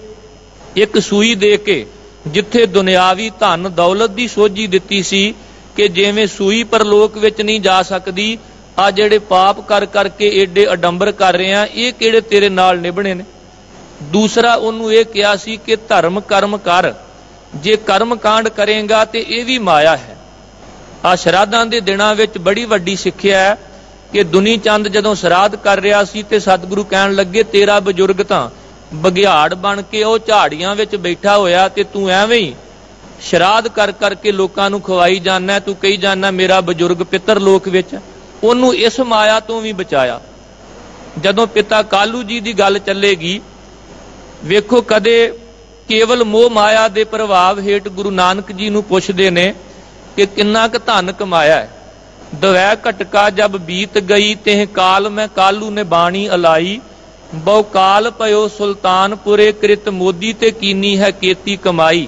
ਇੱਕ ਸੂਈ ਦੇ ਕੇ ਜਿੱਥੇ ਦੁਨਿਆਵੀ ਧਨ ਦੌਲਤ ਦੀ ਸੋਝੀ ਦਿੱਤੀ ਸੀ ਕਿ ਜਿਵੇਂ ਸੂਈ ਪਰਲੋਕ ਵਿੱਚ ਨਹੀਂ ਜਾ ਸਕਦੀ, ਆ ਜਿਹੜੇ ਪਾਪ ਕਰ ਕਰਕੇ ਏਡੇ ਅਡੰਬਰ ਕਰ ਰਹੇ ਆ, ਇਹ ਕਿਹੜੇ ਤੇਰੇ ਨਾਲ ਨਿਭਣੇ ਨੇ। ਦੂਸਰਾ ਉਹਨੂੰ ਇਹ ਕਿਹਾ ਸੀ ਕਿ ਧਰਮ ਕਰਮ ਕਰ, ਜੇ ਕਰਮ ਕਾਂਡ ਕਰੇਗਾ ਤੇ ਇਹ ਵੀ ਮਾਇਆ ਹੈ। ਆ ਸ਼ਰਾਧਾਂ ਦੇ ਦਿਨਾਂ ਵਿੱਚ ਬੜੀ ਵੱਡੀ ਸਿੱਖਿਆ ਹੈ ਕਿ ਦੁਨੀ ਚੰਦ ਜਦੋਂ ਸ਼ਰਾਧ ਕਰ ਰਿਹਾ ਸੀ ਤੇ ਸਤਿਗੁਰੂ ਕਹਿਣ ਲੱਗੇ, ਤੇਰਾ ਬਜ਼ੁਰਗ ਤਾਂ ਬਘਿਆੜ ਬਣ ਕੇ ਉਹ ਝਾੜੀਆਂ ਵਿੱਚ ਬੈਠਾ ਹੋਇਆ, ਤੇ ਤੂੰ ਐਵੇਂ ਹੀ ਸ਼ਰਾਧ ਕਰ ਕਰਕੇ ਲੋਕਾਂ ਨੂੰ ਖਵਾਈ ਜਾਣਾ, ਤੂੰ ਕਹੀ ਜਾਣਾ ਮੇਰਾ ਬਜ਼ੁਰਗ ਪਿੱਤਰ ਲੋਕ ਵਿੱਚ। ਉਹਨੂੰ ਇਸ ਮਾਇਆ ਤੋਂ ਵੀ ਬਚਾਇਆ। ਜਦੋਂ ਪਿਤਾ ਕਾਲੂ ਜੀ ਦੀ ਗੱਲ ਚੱਲੇਗੀ, ਵੇਖੋ ਕਦੇ ਕੇਵਲ ਮੋਹ ਮਾਇਆ ਦੇ ਪ੍ਰਭਾਵ ਹੇਠ ਗੁਰੂ ਨਾਨਕ ਜੀ ਨੂੰ ਪੁੱਛਦੇ ਨੇ ਕਿ ਕਿੰਨਾ ਕੁ ਧਨ ਕਮਾਇਆ ਹੈ। ਦਵੈ ਘਟਕਾ ਜਬ ਬੀਤ ਗਈ, ਤਿਹ ਕਾਲ ਮੈਂ ਕਾਲੂ ਨੇ ਬਾਣੀ ਅਲਾਈ, ਬਹੁ ਕਾਲ ਪਇਓ ਸੁਲਤਾਨਪੁਰੇ, ਕ੍ਰਿਤ ਮੋਦੀ ਤੇ ਕੀਨੀ ਹੈ ਕੀਤੀ ਕਮਾਈ।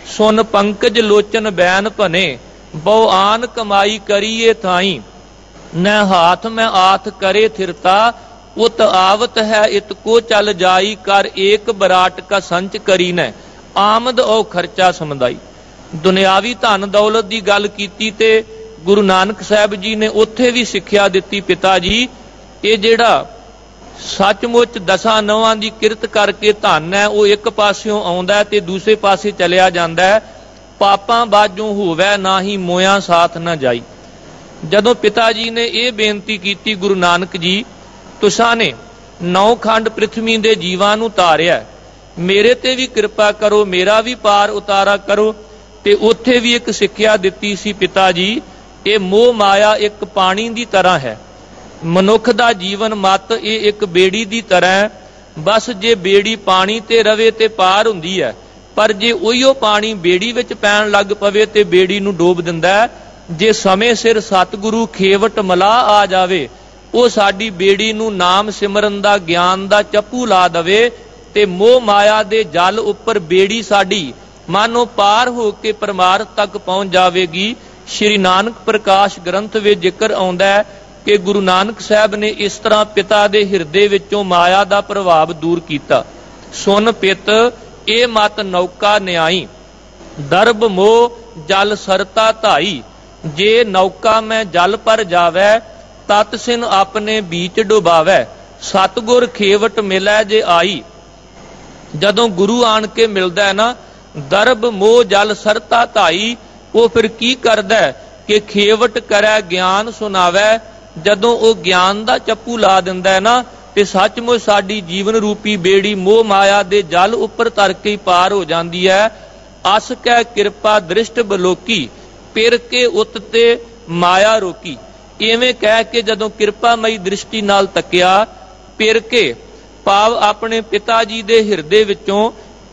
ਸੁਨ ਪੰਕਜ ਲੋਚਨ ਬੈਨ ਭਨੇ, ਬਹੁ ਆਨ ਕਮਾਈ ਕਰੀਏ ਥਾਈ, ਨ ਹਾਥ ਮੈਂ ਆਥ ਕਰੇ ਥਿਰਤਾ, ਉਤ ਆਵਤ ਹੈ ਇਤ ਕੋ ਚਲ ਜਾਈ, ਕਰ ਏਕ ਬਰਾਟ ਕਾ ਸੰਚ ਕਰੀ ਨ, ਆਮਦ ਔ ਖਰਚਾ ਸਮਦਾਈ। ਦੁਨਿਆਵੀ ਧਨ ਦੌਲਤ ਦੀ ਗੱਲ ਕੀਤੀ ਤੇ ਗੁਰੂ ਨਾਨਕ ਸਾਹਿਬ ਜੀ ਨੇ ਉੱਥੇ ਵੀ ਸਿੱਖਿਆ ਦਿੱਤੀ, ਪਿਤਾ ਜੀ ਇਹ ਜਿਹੜਾ ਸੱਚਮੁੱਚ ਦਸਾਂ ਨੌਆਂ ਦੀ ਕਿਰਤ ਕਰਕੇ ਧਨ ਹੈ ਉਹ ਇੱਕ ਪਾਸਿਓਂ ਆਉਂਦਾ ਤੇ ਦੂਸਰੇ ਪਾਸੇ ਚਲਿਆ ਜਾਂਦਾ। ਪਾਪਾਂ ਬਾਝੋਂ ਹੋਵੇ ਨਾ ਹੀ ਮੋਇਆਂ ਸਾਥ ਨਾ ਜਾਈ। ਜਦੋਂ ਪਿਤਾ ਜੀ ਨੇ ਇਹ ਬੇਨਤੀ ਕੀਤੀ, ਗੁਰੂ ਨਾਨਕ ਜੀ ਤੁਸਾਂ ਨੇ 9 ਖੰਡ ਪ੍ਰਿਥਵੀ ਦੇ ਜੀਵਾਂ ਨੂੰ ਤਾਰਿਆ, ਮੇਰੇ ਤੇ ਵੀ ਕਿਰਪਾ ਕਰੋ, ਮੇਰਾ ਵੀ ਪਾਰ ਉਤਾਰਾ ਕਰੋ। ਤੇ ਉੱਥੇ ਵੀ ਇੱਕ ਸਿੱਖਿਆ ਦਿੱਤੀ ਸੀ, ਪਿਤਾ ਜੀ ਇਹ ਮੋਹ ਮਾਇਆ ਇੱਕ ਪਾਣੀ ਦੀ ਤਰ੍ਹਾਂ ਹੈ, ਮਨੁੱਖ ਦਾ ਜੀਵਨ ਮਤ ਇਹ ਇੱਕ ਬੇੜੀ ਦੀ ਤਰ੍ਹਾਂ ਹੈ। ਬਸ ਜੇ ਬੇੜੀ ਪਾਣੀ ਤੇ ਰਵੇ ਤੇ ਪਾਰ ਹੁੰਦੀ ਹੈ, ਪਰ ਜੇ ਉਹੀਓ ਪਾਣੀ ਬੇੜੀ ਵਿੱਚ ਪੈਣ ਲੱਗ ਪਵੇ ਤੇ ਬੇੜੀ ਨੂੰ ਡੋਬ ਦਿੰਦਾ ਹੈ। ਜੇ ਸਮੇਂ ਸਿਰ ਸਤਿਗੁਰੂ ਖੇਵਟ ਮਲਾ ਆ ਜਾਵੇ, ਉਹ ਸਾਡੀ ਬੇੜੀ ਨੂੰ ਨਾਮ ਸਿਮਰਨ ਦਾ ਗਿਆਨ ਦਾ ਚੱਪੂ ਲਾ ਦਵੇ ਤੇ ਮੋਹ ਮਾਇਆ ਦੇ ਜਲ ਉੱਪਰ ਬੇੜੀ ਸਾਡੀ ਮਾਨੋ ਪਾਰ ਹੋ ਕੇ ਪਰਮਾਰਥ ਤੱਕ ਪਹੁੰਚ ਜਾਵੇਗੀ। ਸ਼੍ਰੀ ਨਾਨਕ ਪ੍ਰਕਾਸ਼ ਗ੍ਰੰਥ ਵਿੱਚ ਜ਼ਿਕਰ ਆਉਂਦਾ ਹੈ ਕਿ ਗੁਰੂ ਨਾਨਕ ਸਾਹਿਬ ਨੇ ਇਸ ਤਰ੍ਹਾਂ ਪਿਤਾ ਦੇ ਹਿਰਦੇ ਵਿੱਚੋਂ ਮਾਇਆ ਦਾ ਪ੍ਰਭਾਵ ਦੂਰ ਕੀਤਾ। ਸੁਨ ਪਿਤ ਇਹ ਮਤ ਨੌਕਾ ਨਿਆਈ, ਦਰਬ ਮੋਹ ਜਲ ਸਰਤਾ ਧਾਈ, ਜੇ ਨੌਕਾ ਮੈਂ ਜਲ ਪਰ ਜਾਵੈ, ਤਤ ਸਿਨ ਆਪਣੇ ਬੀਚ ਡੁਬਾਵੈ, ਸਤਗੁਰ ਖੇਵਟ ਮਿਲੈ ਜੇ ਆਈ। ਜਦੋਂ ਗੁਰੂ ਆਣ ਕੇ ਮਿਲਦਾ ਹੈ ਨਾ, ਦਰਬ ਮੋਹ ਜਲ ਸਰਤਾ ਧਾਈ, ਉਹ ਫਿਰ ਕੀ ਕਰਦਾ? कि खेवट करै ज्ञान सुनावै। जदों वो ज्ञान दा चप्पू ला दिंदा है ना, ते सचमुच साडी जीवन रूपी बेड़ी मोह माया दे जल उपर तर के पार हो जाती है। अस कै किरपा दृष्ट बलोकी, पिर के उत्ते माया रोकी। इवें कह के जदों किरपामई दृष्टि नाल तकिया, पिर के भाव अपने पिता जी दे हिरदे विचों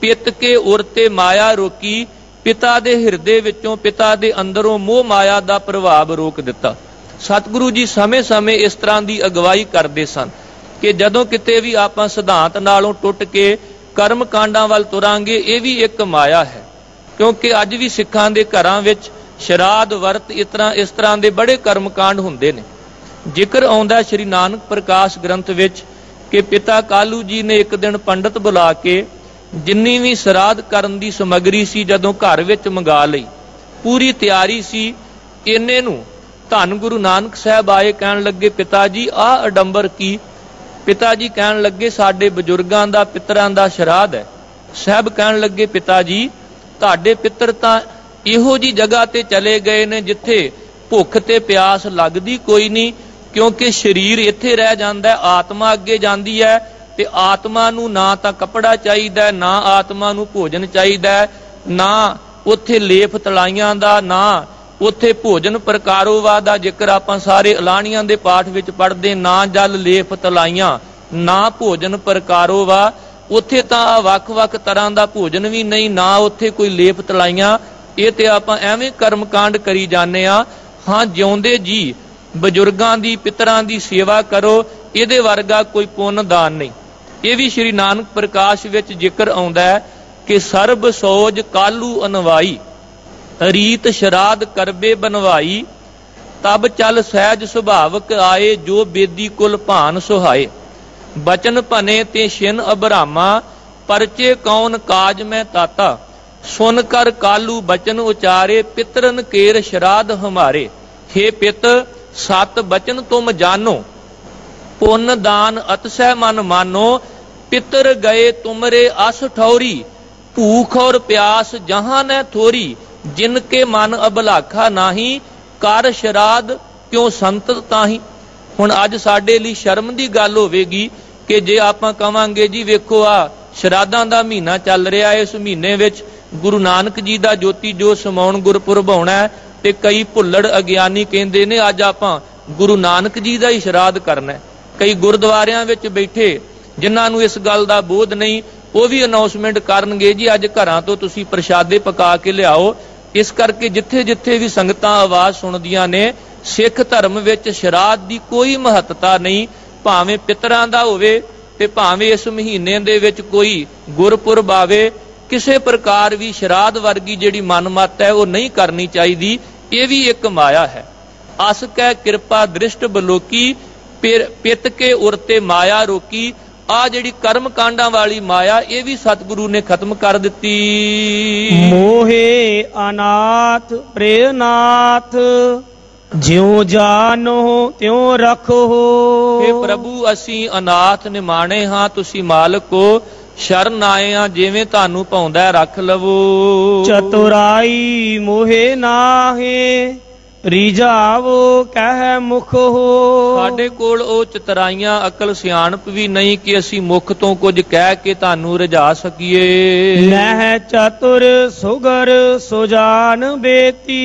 पित के उरते माया रोकी। पिता दे हिरदे विचों पिता दे अंदरों मोह माया दा प्रभाव रोक दिता। सतगुरु जी समय समय इस तरह की अगवाई करते सन कि जदों किते भी आपां सिद्धांत नालों टुट के कर्म कांडां वल तुरांगे, ये भी एक माया है। क्योंकि अज भी सिखां दे घरां विच शराध वर्त इस तरह के बड़े कर्म कांड हुंदे ने। जिक्र आउंदा श्री नानक प्रकाश ग्रंथ विच कि पिता कालू जी ने एक दिन पंडित बुला के जिन्नी भी श्राद्ध करन दी समग्री सी जदों घर विच मंगा लई, पूरी तैयारी सी। इन्ने नूं धन गुरु नानक साहब आए, कहण लगे पिता जी आ अडंबर की। पिता जी कहण लगे साडे बजुर्गां दा पितरां दा श्राद्ध है। साहब कहण लगे पिता जी तुहाडे पितर तां इहो जी जगह ते चले गए ने जिथे भुख ते प्यास लगदी कोई नहीं, क्योंकि शरीर इत्थे रह जांदा है, आत्मा अगे जांदी है। ते आत्मा नूं ना तां कपड़ा चाहीदा, ना आत्मा नूं भोजन चाहीदा, ना उत्थे लेफ तलाइयां दा, ना उत्थे भोजन प्रकारोवा दा जिक्र आपां सारे अलाणियां दे पाठ विच पढ़दे, ना जल लेफ तलाइयां, ना भोजन प्रकारोवा। उत्थे तां वख वख तरह दा भोजन भी नहीं, ना उत्थे कोई लेफ तलाइयां। ये ते आपां एवें कर्मकांड करी जाने आ। हाँ, जिउंदे जी बजुर्गां दी पितरां दी सेवा करो, इहदे वर्गा कोई पुण्य दान नहीं। ये भी श्री नानक प्रकाश विच जिक्र आउंदा है कि सर्ब सोज कालू अनवाई, रीत शराद करबे बनवाई। तब चल सहज सुभावक आए, जो बेदी कुल भान सुहाए। बचन भने ते छिन अबरामा, परचे कौन काज में ताता। सुन कर कालू बचन उचारे, पितरन केर श्राद्ध हमारे। हे पित सत बचन तुम जानो, पुन दान अतसै मन मानो। पितर गए तुमरे अस ठौरी, भूख और प्यास जहां न थोरी। जिनके मन अबलाखा नाही, कर श्राद्ध क्यों संत ताही। हुण अज साडे लई शर्म दी गल होवेगी कि जे आपां कवांगे जी वेखो आ श्राद्धां दा महीना चल रहा है, इस महीने विच गुरु नानक जी दा ज्योति जो समाउण गुरपुरब होना है, ते कई भुल्लड़ अगियानी कहंदे ने अज आपां गुरु नानक जी दा ही श्राद्ध करना है। कई गुरुद्वारियां विच बैठे जिन्हां नूं इस गल दा बोध नहीं, वो भी अनाउंसमेंट करनगे जी अज घरां तो तुसीं प्रशादे पका के लियाओ। इस करके जिथे जिथे भी संगतां आवाज़ सुणदियां ने, सिख धर्म विच श्राद्ध दी कोई महत्ता नहीं। भावें पितरां दा होवे ते भावें इस महीने दे विच कोई गुरपुरब आवे, किसी प्रकार भी श्राद्ध वर्गी जिहड़ी मनमत है वो नहीं करनी चाहिदी। ये भी एक माया है। अस कै किरपा दृष्ट बलोकी, पित के उरते माया रोकी। आ जिहड़ी कर्म कांडां वाली माया, ये भी सतगुरु ने खत्म कर दिती। मोहे अनाथ प्रेनाथ, ज्यों जानो त्यों रखो। हे प्रभु असी अनाथ निमाणे हां, तुसी मालक हो। शरण आए हां, जिवें तानू पाउंदा रख लवो। चतुराई मोहे नाहे, रिझावो कह मुख हो। साडे कोल ओ चतुराइयां अकल सियाणप भी नहीं कि असी मुख तो कुछ कह के तानू रिझा सकीए। नह चतुर सुगर सुजान बेती,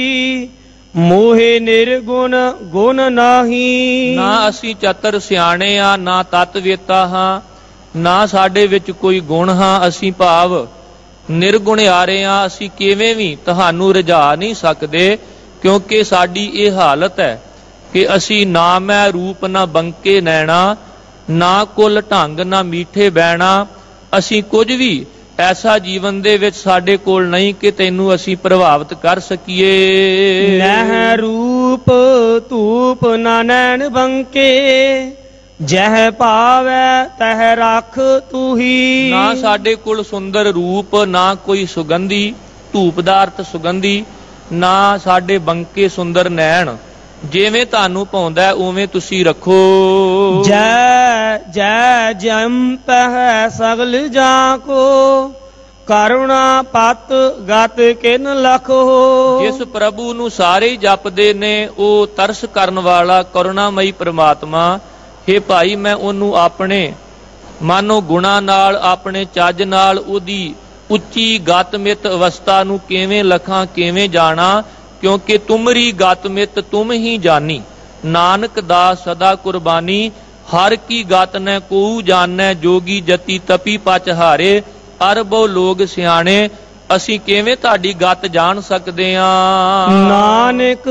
मोहे निर्गुण गुण नाही। ना असी चतर सियाणे आ, ना तत्वेता हां, ना साडे विच कोई गुण हां। असी भाव निर्गुणियारे हां, असी किवें भी तुहानू रिझा नहीं सकदे। क्योंकि साडी ये हालत है कि असी ना मैं रूप ना बंके नैना, ना कुल ढंग ना मीठे बैणा। असी कुछ भी ऐसा जीवन दे विच साडे कोल नहीं कि तैनू असी प्रभावित कर सकीए। नह रूप धूप ना नैन बंके, जह पावै तह रख तू ही। ना साडे कोल सुंदर रूप, ना कोई सुगंधी, धूप दा अर्थ सुगंधी, ना साडे बंके सुंदर नैण। जिवें तानू पाउंदा उवें तुसी रखो। जय जय जम पह सगल जाको, ਕਰੁਣਾ ਪਤ ਗਤ ਕਿਨ ਲਖੋ। ਜਿਸ ਪ੍ਰਭੂ ਨੂੰ ਸਾਰੇ ਹੀ ਜਪਦੇ ਨੇ ਉਹ ਤਰਸ ਕਰਨ ਵਾਲਾ ਕਰੁਣਾਮਈ ਪ੍ਰਮਾਤਮਾ, ਹੇ ਭਾਈ ਮੈਂ ਉਹਨੂੰ ਆਪਣੇ ਮਾਨੋ ਗੁਣਾ ਨਾਲ, ਆਪਣੇ ਚੱਜ ਨਾਲ ਉਹਦੀ ਉੱਚੀ ਗਤਮਿਤ ਅਵਸਥਾ ਨੂੰ ਕਿਵੇਂ ਲਖਾਂ, ਕਿਵੇਂ ਜਾਣਾ, ਕਿਉਂਕਿ ਤੁਮਰੀ ਗਤਮਿਤ ਤੁਮ ਹੀ ਜਾਨੀ, ਨਾਨਕ ਦਾਸ ਸਦਾ ਕੁਰਬਾਨੀ। ਹਰ ਕੀ ਗਤ ਨੈ ਕੋਊ ਜਾਣੈ, ਜੋਗੀ ਜਤੀ ਤਪੀ ਪਚ ਹਾਰੇ, ਅਰਬੋ ਲੋਗ ਸਿਆਣੇ। ਅਸੀਂ ਕਿਵੇਂ ਤੁਹਾਡੀ ਗਤ ਜਾਣ ਸਕਦੇ ਹਾਂ? ਨਾਨਕ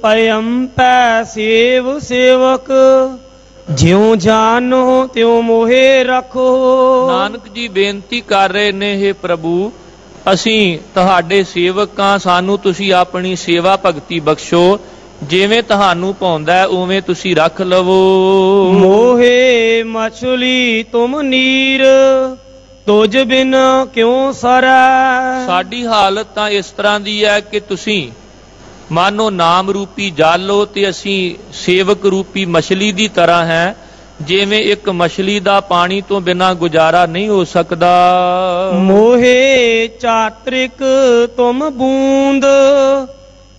ਪਇਮ ਪੈ ਸੇਵ ਸੇਵਕ, ਜਿਉ ਜਾਨੋ ਤਿਉ ਮੋਹੇ ਰੱਖੋ। ਨਾਨਕ ਜੀ ਬੇਨਤੀ ਕਰ ਰਹੇ ਨੇ, ਹੇ ਪ੍ਰਭੂ ਅਸੀਂ ਤੁਹਾਡੇ ਸੇਵਕ ਹਾਂ, ਸਾਨੂੰ ਤੁਸੀਂ ਆਪਣੀ ਸੇਵਾ ਭਗਤੀ ਬਖਸ਼ੋ, ਜਿਵੇਂ ਤੁਹਾਨੂੰ ਭਾਉਂਦਾ ਉਵੇਂ ਤੁਸੀਂ ਰੱਖ ਲਵੋ। ਮੋਹੇ ਮਛਲੀ ਤੁਮ ਨੀਰ, ਤੁਝ ਬਿਨ ਕਿਉ ਸਰੈ। ਸਾਡੀ ਹਾਲਤ ਤਾਂ ਇਸ ਤਰ੍ਹਾਂ ਦੀ ਹੈ ਕਿ ਤੁਸੀਂ ਮਾਨੋ ਨਾਮ ਰੂਪੀ ਜਲ ਹੋ ਤੇ ਅਸੀਂ ਸੇਵਕ ਰੂਪੀ ਮਛਲੀ ਦੀ ਤਰ੍ਹਾਂ ਹੈ। ਜਿਵੇਂ ਇੱਕ ਮਛਲੀ ਦਾ ਪਾਣੀ ਤੋਂ ਬਿਨਾਂ ਗੁਜ਼ਾਰਾ ਨਹੀਂ ਹੋ ਸਕਦਾ। ਮੋਹੇ ਚਾਤ੍ਰਿਕ ਤੁਮ ਬੂੰਦ,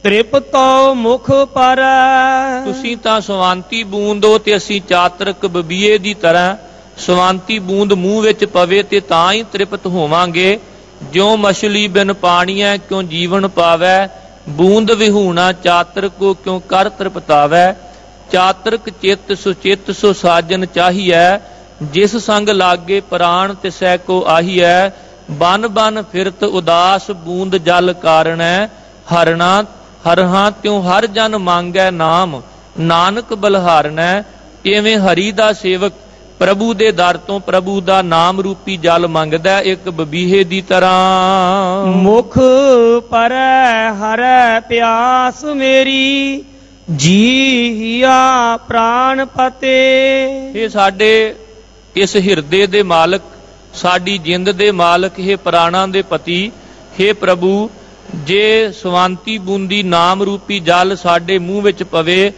ਤ੍ਰਿਪਤੋ ਮੁਖ ਪਰੈ। ਤੁਸੀਂ ਤਾਂ ਸਵਾਂਤੀ ਬੂੰਦ ਹੋ ਤੇ ਅਸੀਂ ਚਾਤ੍ਰਿਕ ਬਬੀਏ ਦੀ ਤਰ੍ਹਾਂ। ਸਵਾਂਤੀ ਬੂੰਦ ਮੂੰਹ ਵਿੱਚ ਪਵੇ ਤੇ ਤਾਂ ਹੀ ਤ੍ਰਿਪਤ ਹੋਵਾਂਗੇ। ਜਿਉ ਮਛਲੀ ਬਿਨ ਪਾਣੀਐ ਕਿਉ ਜੀਵਨ ਪਾਵੈ, ਬੂੰਦ ਵਿਹੂਣਾ ਚਾਤ੍ਰਿਕ ਕੋ ਕਿਉ ਕਰ ਤ੍ਰਿਪਤਾਵੈ। ਚਾਤ੍ਰਿਕ ਚਿੱਤ ਸੁਚਿੱਤ ਸੋ ਸਾਜਨ ਚਾਹੀਐ, ਜਿਸ ਸੰਗ ਲਾਗੇ ਪ੍ਰਾਣ ਤਿਸੈ ਕੋ ਆਹੀਐ। ਬਨ ਬਨ ਫਿਰਤ ਉਦਾਸ ਬੂੰਦ ਜਲ ਕਾਰਣੈ, ਹਰਣਾ ਹਰਹਾਂ ਤਿਉ ਹਰ ਜਨ ਮੰਗੈ ਨਾਮ, ਨਾਨਕ ਬਲਹਾਰਣੈ। ਇਵੇਂ ਹਰੀ ਦਾ ਸੇਵਕ ਪ੍ਰਭੂ ਦੇ ਦਰ ਤੋਂ ਪ੍ਰਭੂ ਦਾ ਨਾਮ ਰੂਪੀ ਜਲ ਮੰਗਦਾ ਇੱਕ ਬਬੀਹੇ ਦੀ ਤਰ੍ਹਾਂ। ਮੁਖ ਪਰੈ ਹਰੈ ਪਿਆਸ ਮੇਰੀ, ਜੀਆ ਪ੍ਰਾਨ ਪਤੇ। ਇਹ ਸਾਡੇ ਇਸ ਹਿਰਦੇ ਦੇ ਮਾਲਕ, ਸਾਡੀ ਜਿੰਦ ਦੇ ਮਾਲਕ, ਇਹ ਪ੍ਰਾਣਾਂ ਦੇ ਪਤੀ, हे ਪ੍ਰਭੂ ਜੇ ਸਵਾਂਤੀ ਬੂੰਦੀ ਨਾਮ ਰੂਪੀ ਜਲ ਸਾਡੇ ਮੂੰਹ ਵਿੱਚ ਪਵੇ,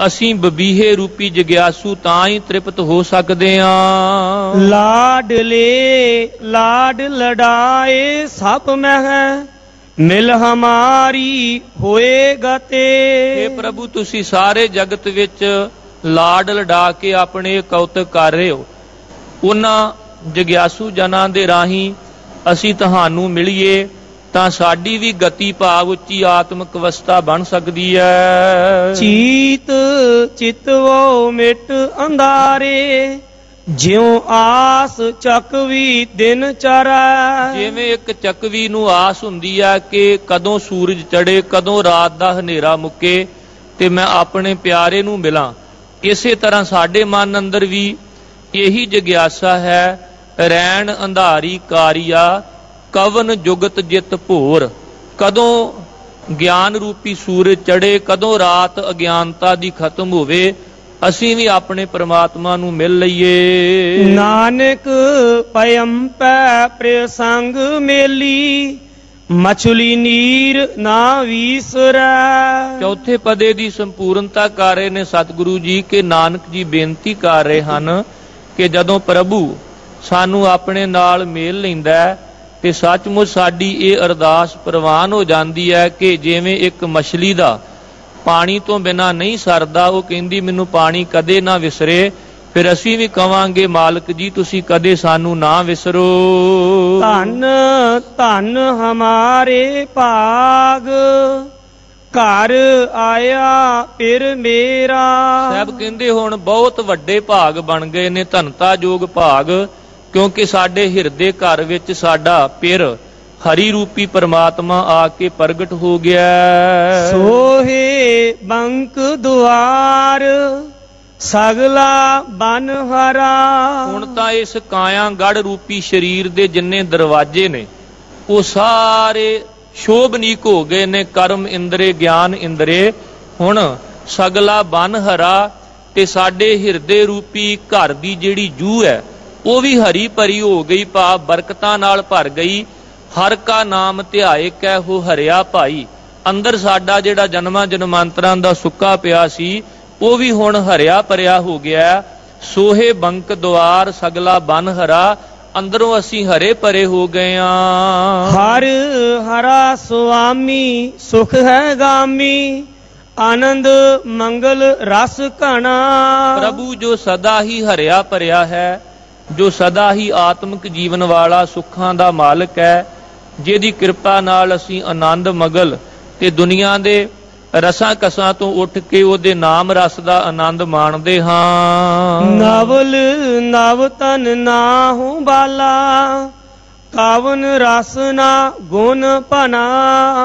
ਅਸੀਂ ਬਬੀਹੇ ਰੂਪੀ ਜਗਿਆਸੂ ਤਾਂ ਹੀ ਤ੍ਰਿਪਤ ਹੋ ਸਕਦੇ ਹਾਂ। ਲਾਡਲੇ ਲਾਡ ਲਡਾਏ ਸਭ ਮਹਿ, ਮਿਲ ਹਮਾਰੀ ਹੋਏਗਾ ਤੇ। हे ਪ੍ਰਭੂ ਤੁਸੀਂ ਸਾਰੇ ਜਗਤ ਵਿੱਚ ਲਾਡ ਲਡਾ ਕੇ ਆਪਣੇ ਕੌਤਕ ਕਰ ਰਹੇ ਹੋ। ਉਹਨਾਂ ਜਗਿਆਸੂ ਜਨਾਂ ਦੇ ਰਾਹੀਂ ਅਸੀਂ ਤੁਹਾਨੂੰ ਮਿਲੀਏ ਤਾਂ ਸਾਡੀ ਵੀ ਗਤੀ ਭਾਵ ਉੱਚੀ ਆਤਮਿਕ ਅਵਸਥਾ ਬਣ ਸਕਦੀ ਹੈ। ਚੀਤ ਚਿਤਵੋ ਮਿਟ ਅੰਧਾਰੇ, ਜਿਉ ਆਸ ਚੱਕਵੀ ਦਿਨ ਚਰੈ। ਜਿਵੇਂ ਇੱਕ ਚੱਕਵੀ ਨੂੰ ਆਸ ਹੁੰਦੀ ਹੈ ਕਿ ਕਦੋਂ ਸੂਰਜ ਚੜੇ, ਕਦੋਂ ਰਾਤ ਦਾ ਹਨੇਰਾ ਮੁੱਕੇ ਤੇ ਮੈਂ ਆਪਣੇ ਪਿਆਰੇ ਨੂੰ ਮਿਲਾਂ, ਇਸੇ ਤਰ੍ਹਾਂ ਸਾਡੇ ਮਨ ਅੰਦਰ ਵੀ ਇਹੀ ਜਗਿਆਸਾ ਹੈ। ਰੈਣ ਅੰਧਾਰੀ ਕਾਰੀਆ, ਕਵਨ ਜੁਗਤ ਜਿਤ ਭੋਰ। ਕਦੋਂ ਗਿਆਨ ਰੂਪੀ ਸੂਰਜ ਚੜੇ, ਕਦੋਂ ਰਾਤ ਅਗਿਆਨਤਾ ਦੀ ਖਤਮ ਹੋਵੇ, ਅਸੀਂ ਵੀ ਆਪਣੇ ਪ੍ਰਮਾਤਮਾ ਨੂੰ ਮਿਲ ਲਈਏ। ਨਾਨਕ ਪਇਮ ਪੈ ਪ੍ਰਸੰਗ ਮੇਲੀ, ਮਛਲੀ ਨੀਰ ਨਾ ਵੀਸਰੈ। ਚੌਥੇ ਪਦੇ ਦੀ ਸੰਪੂਰਨਤਾ ਕਰ ਰਹੇ ਨੇ ਸਤਿਗੁਰੂ ਜੀ ਕਿ ਨਾਨਕ ਜੀ ਬੇਨਤੀ ਕਰ ਰਹੇ ਹਨ ਕਿ ਜਦੋਂ ਪ੍ਰਭੂ ਸਾਨੂੰ ਆਪਣੇ ਨਾਲ ਮੇਲ ਲੈਂਦਾ ਤੇ ਸੱਚਮੁੱਚ ਸਾਡੀ ਇਹ ਅਰਦਾਸ ਪ੍ਰਵਾਨ ਹੋ ਜਾਂਦੀ ਹੈ ਕਿ ਜਿਵੇਂ ਇੱਕ ਮਛਲੀ ਦਾ ਪਾਣੀ ਤੋਂ ਬਿਨਾਂ ਨਹੀਂ ਸਰਦਾ, ਉਹ ਕਹਿੰਦੀ ਮੈਨੂੰ ਪਾਣੀ ਕਦੇ ਨਾ ਵਿਸਰੇ, ਫਿਰ ਅਸੀਂ ਵੀ ਕਵਾਂਗੇ ਮਾਲਕ ਜੀ ਤੁਸੀਂ ਕਦੇ ਸਾਨੂੰ ਨਾ ਵਿਸਰੋ। ਧੰਨ ਧੰਨ ਹਮਾਰੇ ਭਾਗ, ਘਰ ਆਇਆ ਫਿਰ ਮੇਰਾ। ਸਾਹਿਬ ਕਹਿੰਦੇ ਹੁਣ ਬਹੁਤ ਵੱਡੇ ਭਾਗ ਬਣ ਗਏ ਨੇ, ਧਨਤਾ ਜੋਗ ਭਾਗ, ਕਿਉਂਕਿ ਸਾਡੇ ਹਿਰਦੇ ਘਰ ਵਿੱਚ ਸਾਡਾ ਪਿਰ ਹਰੀ ਰੂਪੀ ਪਰਮਾਤਮਾ ਆ ਕੇ ਪ੍ਰਗਟ ਹੋ ਗਿਆ। ਸੋਹੇ ਬੰਕ ਦੁਆਰ, ਸਗਲਾ ਬਨ ਹਰਾ। ਹੁਣ ਤਾਂ ਇਸ ਕਾਇਆ ਗੜ ਰੂਪੀ ਸਰੀਰ ਦੇ ਜਿੰਨੇ ਦਰਵਾਜ਼ੇ ਨੇ ਉਹ ਸਾਰੇ ਸ਼ੋਭਨੀਕ ਹੋ ਗਏ ਨੇ, ਕਰਮ ਇੰਦਰੇ ਗਿਆਨ ਇੰਦਰੇ। ਹੁਣ ਸਗਲਾ ਬਨ ਹਰਾ ਤੇ ਸਾਡੇ ਹਿਰਦੇ ਰੂਪੀ ਘਰ ਦੀ ਜਿਹੜੀ ਜੂਹ ਹੈ ਉਹ ਵੀ ਹਰੀ ਭਰੀ ਹੋ ਗਈ, ਭਾਵ ਬਰਕਤਾਂ ਨਾਲ ਭਰ ਗਈ। ਹਰ ਕਾ ਨਾਮ ਧਿਆਏ ਕਹਿ ਹੋ ਹਰਿਆ ਭਾਈ। ਅੰਦਰ ਸਾਡਾ ਜਿਹੜਾ ਜਨਮਾਂ ਜਨਮਾਂਤਰਾਂ ਦਾ ਸੁੱਕਾ ਪਿਆ ਸੀ ਉਹ ਵੀ ਹੁਣ ਹਰਿਆ ਭਰਿਆ ਹੋ ਗਿਆ। ਸੋਹੇ ਬੰਕ ਦੁਆਰ ਸਗਲਾ ਬਨ ਹਰਾ। ਅੰਦਰੋਂ ਅਸੀਂ ਹਰੇ ਭਰੇ ਹੋ ਗਏ ਆ। ਹਰ ਹਰਾ ਸੁਆਮੀ ਸੁਖ ਹੈ ਗਾਮੀ, ਆਨੰਦ ਮੰਗਲ ਰਸ ਘਣਾ। ਪ੍ਰਭੂ ਜੋ ਸਦਾ ਹੀ ਹਰਿਆ ਭਰਿਆ ਹੈ, ਜੋ ਸਦਾ ਹੀ ਆਤਮਿਕ ਜੀਵਨ ਵਾਲਾ ਸੁੱਖਾਂ ਦਾ ਮਾਲਕ ਹੈ, ਜਿਹਦੀ ਕਿਰਪਾ ਨਾਲ ਅਸੀਂ ਆਨੰਦ ਮਗਲ ਤੇ ਦੁਨੀਆ ਦੇ ਰਸਾਂ ਕਸਾਂ ਤੋਂ ਉੱਠ ਕੇ ਉਹਦੇ ਨਾਮ ਰਸ ਦਾ ਆਨੰਦ ਮਾਣਦੇ ਹਾਂ। ਨਵਲ ਨਵ ਤਨ ਨਾਹੂ ਬਾਲਾ, ਕਾਵਨ ਰਸ ਨਾ ਗੁਣ ਭਨਾ।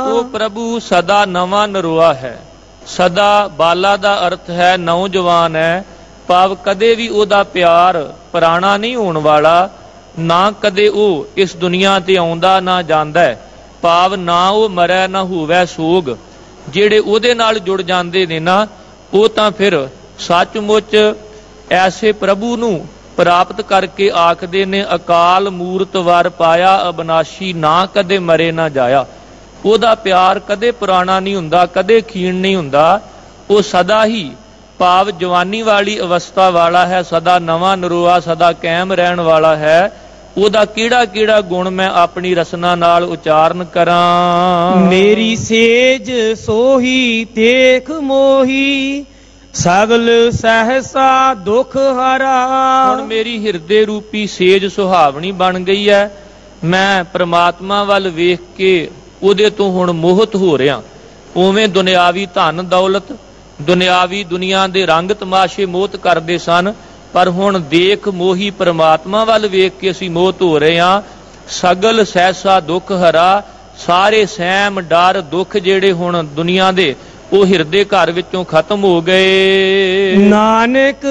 ਉਹ ਪ੍ਰਭੂ ਸਦਾ ਨਵਾਂ ਨਰੋਆ ਹੈ। ਸਦਾ ਬਾਲਾ ਦਾ ਅਰਥ ਹੈ ਨੌਜਵਾਨ ਹੈ, ਭਾਵ ਕਦੇ ਵੀ ਉਹਦਾ ਪਿਆਰ ਪੁਰਾਣਾ ਨਹੀਂ ਹੋਣ ਵਾਲਾ, ਨਾ ਕਦੇ ਉਹ ਇਸ ਦੁਨੀਆ ਤੇ ਆਉਂਦਾ ਨਾ ਜਾਂਦਾ ਹੈ, ਭਾਵ ਨਾ ਉਹ ਮਰੈ ਨਾ ਹੋਵੇ ਸੋਗ। ਜਿਹੜੇ ਉਹਦੇ ਨਾਲ ਜੁੜ ਜਾਂਦੇ ਨੇ ਨਾ, ਉਹ ਤਾਂ ਫਿਰ ਸੱਚਮੁੱਚ ਐਸੇ ਪ੍ਰਭੂ ਨੂੰ ਪ੍ਰਾਪਤ ਕਰਕੇ ਆਖਦੇ ਨੇ, ਅਕਾਲ ਮੂਰਤ ਵਰ ਪਾਇਆ ਅਬਨਾਸ਼ੀ, ਨਾ ਕਦੇ ਮਰੇ ਨਾ ਜਾਇਆ। ਉਹਦਾ ਪਿਆਰ ਕਦੇ ਪੁਰਾਣਾ ਨਹੀਂ ਹੁੰਦਾ, ਕਦੇ ਖੀਣ ਨਹੀਂ ਹੁੰਦਾ। ਉਹ ਸਦਾ ਹੀ ਭਾਵ ਜਵਾਨੀ ਵਾਲੀ ਅਵਸਥਾ ਵਾਲਾ ਹੈ, ਸਦਾ ਨਵਾਂ ਨਰੋਆ, ਸਦਾ ਕਾਇਮ ਰਹਿਣ ਵਾਲਾ ਹੈ। ਉਹਦਾ ਕਿਹੜਾ ਕਿਹੜਾ ਗੁਣ ਮੈਂ ਆਪਣੀ ਰਸਨਾ ਨਾਲ ਉਚਾਰਨ ਕਰਾਂ। ਮੇਰੀ ਸੇਜ ਸੋਹੀ ਦੇਖ ਮੋਹੀ, ਸਗਲ ਸਹਸਾ ਦੁਖ ਹਰਾ। ਹੁਣ ਮੇਰੀ ਹਿਰਦੇ ਰੂਪੀ ਸੇਜ ਸੁਹਾਵਣੀ ਬਣ ਗਈ ਹੈ। ਮੈਂ ਪ੍ਰਮਾਤਮਾ ਵੱਲ ਵੇਖ ਕੇ ਉਹਦੇ ਤੋਂ ਹੁਣ ਮੋਹਿਤ ਹੋ ਰਿਹਾ। ਉਵੇਂ ਦੁਨਿਆਵੀ ਧਨ ਦੌਲਤ, ਦੁਨਿਆਵੀ ਦੁਨੀਆ ਦੇ ਰੰਗ ਤਮਾਸ਼ੇ ਮੋਹਿਤ ਕਰਦੇ ਸਨ, ਪਰ ਹੁਣ ਦੇਖ ਮੋਹੀ ਪ੍ਰਮਾਤਮਾ ਵੱਲ ਵੇਖ ਕੇ ਅਸੀਂ ਮੋਹਿਤ ਹੋ ਰਹੇ ਹਾਂ। ਸਗਲ ਸਹਿਸਾ ਦੁੱਖ ਹਰਾ, ਸਾਰੇ ਸਹਿਮ ਡਰ ਦੁੱਖ ਜਿਹੜੇ ਹੁਣ ਦੁਨੀਆ ਦੇ, ਉਹ ਹਿਰਦੇ ਘਰ ਵਿੱਚੋਂ ਖਤਮ ਹੋ ਗਏ। ਨਾਨਕ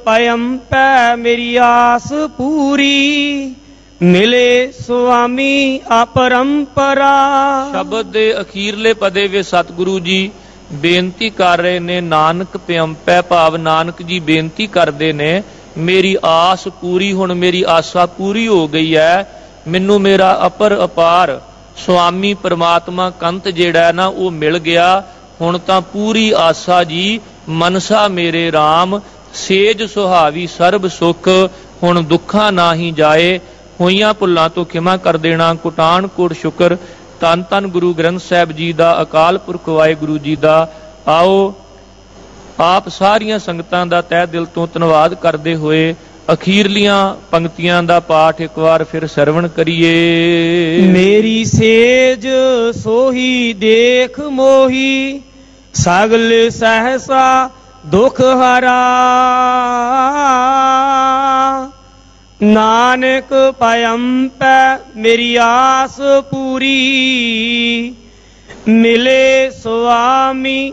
ਪਇਮ ਪੈ ਮੇਰੀ ਆਸ ਪੂਰੀ, ਮਿਲੇ ਸੁਆਮੀ ਅਪਰੰਪਰਾ। ਸ਼ਬਦ ਦੇ ਅਖੀਰਲੇ ਪਦੇ ਵਿੱਚ ਸਤਿਗੁਰੂ ਜੀ ਬੇਨਤੀ ਕਰ ਰਹੇ ਨੇ, ਨਾਨਕ ਪਿਅੰਪੈ, ਭਾਵ ਨਾਨਕ ਜੀ ਬੇਨਤੀ ਕਰਦੇ ਨੇ, ਮੇਰੀ ਆਸ ਪੂਰੀ, ਹੁਣ ਮੇਰੀ ਆਸਾ ਪੂਰੀ ਹੋ ਗਈ ਹੈ। ਮੈਨੂੰ ਮੇਰਾ ਅਪਰ ਅਪਾਰ ਸੁਆਮੀ ਪਰਮਾਤਮਾ ਕੰਤ ਜਿਹੜਾ ਹੈ ਨਾ, ਉਹ ਮਿਲ ਗਿਆ। ਹੁਣ ਤਾਂ ਪੂਰੀ ਆਸਾ ਜੀ, ਮਨਸਾ ਮੇਰੇ RAM, ਸੇਜ ਸੁਹਾਵੀ ਸਰਬ ਸੁਖ, ਹੁਣ ਦੁੱਖਾਂ ਨਾ ਹੀ ਜਾਏ। ਹੋਈਆਂ ਭੁੱਲਾਂ ਤੋਂ ਖਿਮਾ ਕਰ ਦੇਣਾ, ਕੁਟਾਨ ਕੋਟ ਸ਼ੁਕਰ। ਧੰਨ ਧੰਨ ਗੁਰੂ ਗ੍ਰੰਥ ਸਾਹਿਬ ਜੀ ਦਾ, ਅਕਾਲ ਪੁਰਖ ਵਾਹਿਗੁਰੂ ਜੀ ਦਾ। ਆਓ ਆਪ ਸਾਰੀਆਂ ਸੰਗਤਾਂ ਦਾ ਤਹਿ ਦਿਲ ਤੋਂ ਧੰਨਵਾਦ ਕਰਦੇ ਹੋਏ ਅਖੀਰਲੀਆਂ ਪੰਕਤੀਆਂ ਦਾ ਪਾਠ ਇੱਕ ਵਾਰ ਫਿਰ ਸਰਵਣ ਕਰੀਏ। ਮੇਰੀ ਸੇਜ ਸੋਹੀ ਦੇਖ ਮੋਹੀ, ਸਗਲ ਸਹਸਾ ਦੁਖ ਹਰਾ। ਨਾਨਕ ਪਇਮ ਪੈ ਮੇਰੀ ਆਸ ਪੂਰੀ, ਮਿਲੇ ਸੁਆਮੀ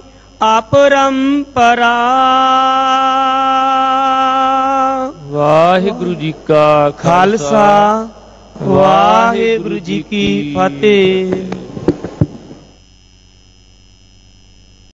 ਅਪਰੰਪਰਾ। ਵਾਹਿਗੁਰੂ ਜੀ ਕਾ ਖਾਲਸਾ, ਵਾਹਿਗੁਰੂ ਜੀ ਕੀ ਫਤਿਹ।